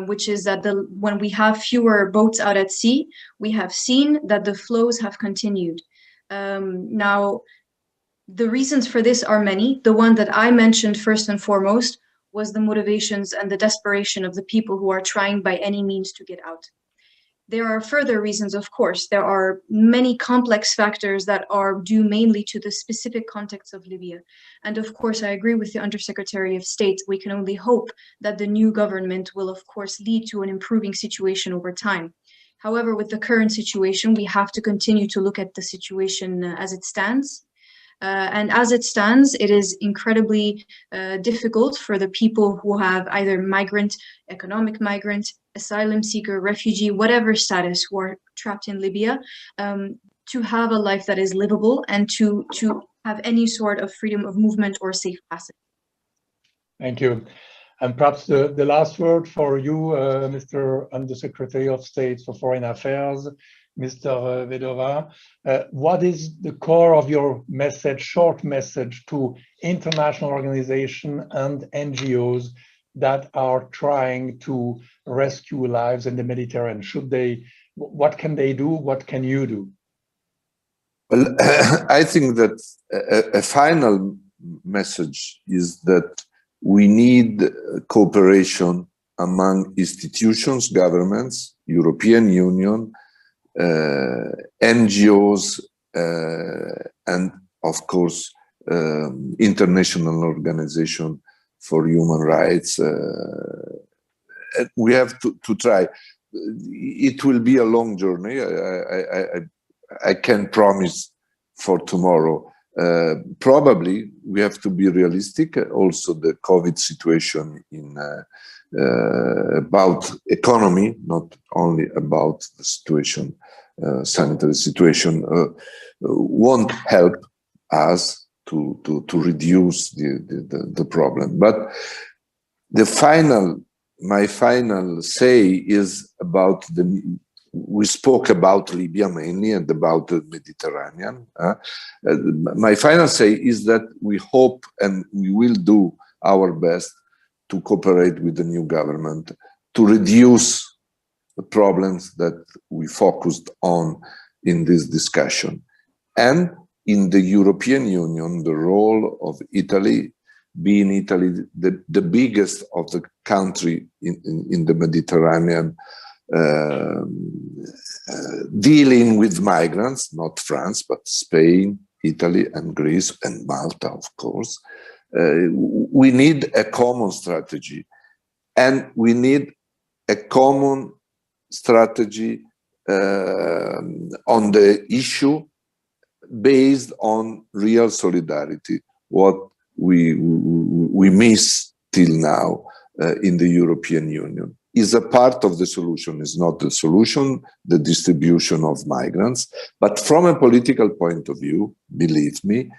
Speaker 4: which is that when we have fewer boats out at sea, we have seen that the flows have continued. Now, the reasons for this are many. The one that I mentioned first and foremost was the motivations and the desperation of the people who are trying by any means to get out. There are further reasons, of course. There are many complex factors that are due mainly to the specific context of Libya. And of course, I agree with the Undersecretary of State. We can only hope that the new government will, of course, lead to an improving situation over time. However, with the current situation, we have to continue to look at the situation as it stands. And as it stands, it is incredibly difficult for the people who have either migrant, economic migrant, asylum seeker, refugee, whatever status, who are trapped in Libya, to have a life that is livable and to have any sort of freedom of movement or safe passage.
Speaker 1: Thank you. And perhaps the last word for you, Mr. Undersecretary of State for Foreign Affairs, Mr. Vedova. What is the core of your message, short message to international organizations and NGOs that are trying to rescue lives in the Mediterranean? What can they do? What can you do?
Speaker 2: Well, I think that a final message is that we need cooperation among institutions, governments, European Union, NGOs, and of course, international organization for human rights. We have to try. It will be a long journey. I can promise for tomorrow. Probably we have to be realistic. Also, the COVID situation about economy, not only about the situation, sanitary situation, won't help us to reduce the problem. But my final say is about we spoke about Libya mainly and about the Mediterranean. My final say is that we hope and we will do our best to cooperate with the new government to reduce the problems that we focused on in this discussion. And in the European Union, the role of Italy, being Italy the biggest of the country in the Mediterranean, dealing with migrants, not France, but Spain, Italy, and Greece, and Malta, of course. We need a common strategy, and we need a common strategy on the issue based on real solidarity, what we miss till now in the European Union. Is a part of the solution, is not the solution, the distribution of migrants. But from a political point of view, believe me,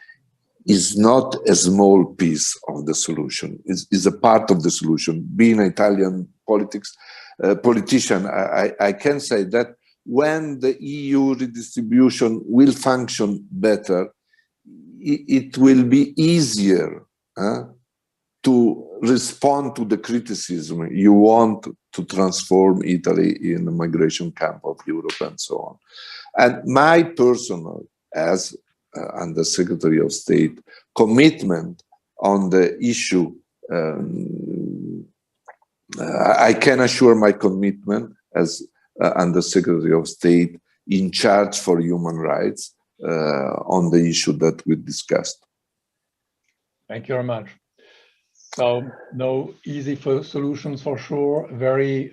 Speaker 2: is not a small piece of the solution, is a part of the solution. Being an Italian politician, I can say that when the EU redistribution will function better, it will be easier to respond to the criticism. You want to transform Italy in a migration camp of Europe and so on. And my personal, as Under Secretary of State, commitment on the issue, I can assure my commitment as Under Secretary of State in charge for human rights on the issue that we discussed.
Speaker 1: Thank you very much. So no easy solutions for sure. Very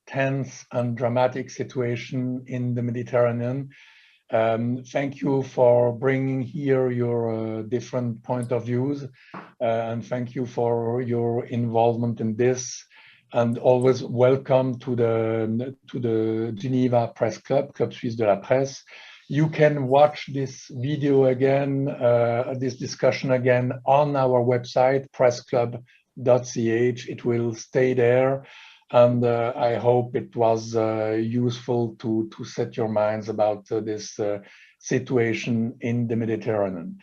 Speaker 1: tense and dramatic situation in the Mediterranean. Thank you for bringing here your different point of views, and thank you for your involvement in this. And always welcome to the Geneva Press Club, Club Suisse de la Presse. You can watch this video again, this discussion again on our website, pressclub.ch. It will stay there. And I hope it was useful to set your minds about this situation in the Mediterranean.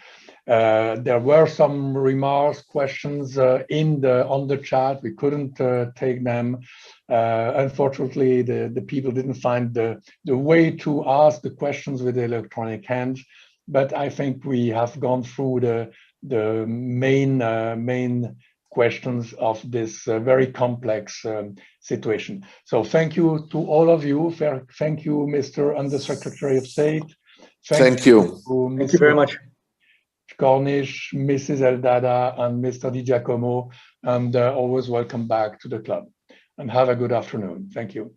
Speaker 1: There were some remarks, questions on the chat. We couldn't take them. Unfortunately, the people didn't find the way to ask the questions with the electronic hand. But I think we have gone through the main questions of this very complex situation. So thank you to all of you. Thank you, Mr. Undersecretary of State.
Speaker 2: Thank you.
Speaker 3: Thank you very much.
Speaker 1: Cornish, Mrs. Eldada, and Mr. Di Giacomo, and always welcome back to the club. And have a good afternoon. Thank you.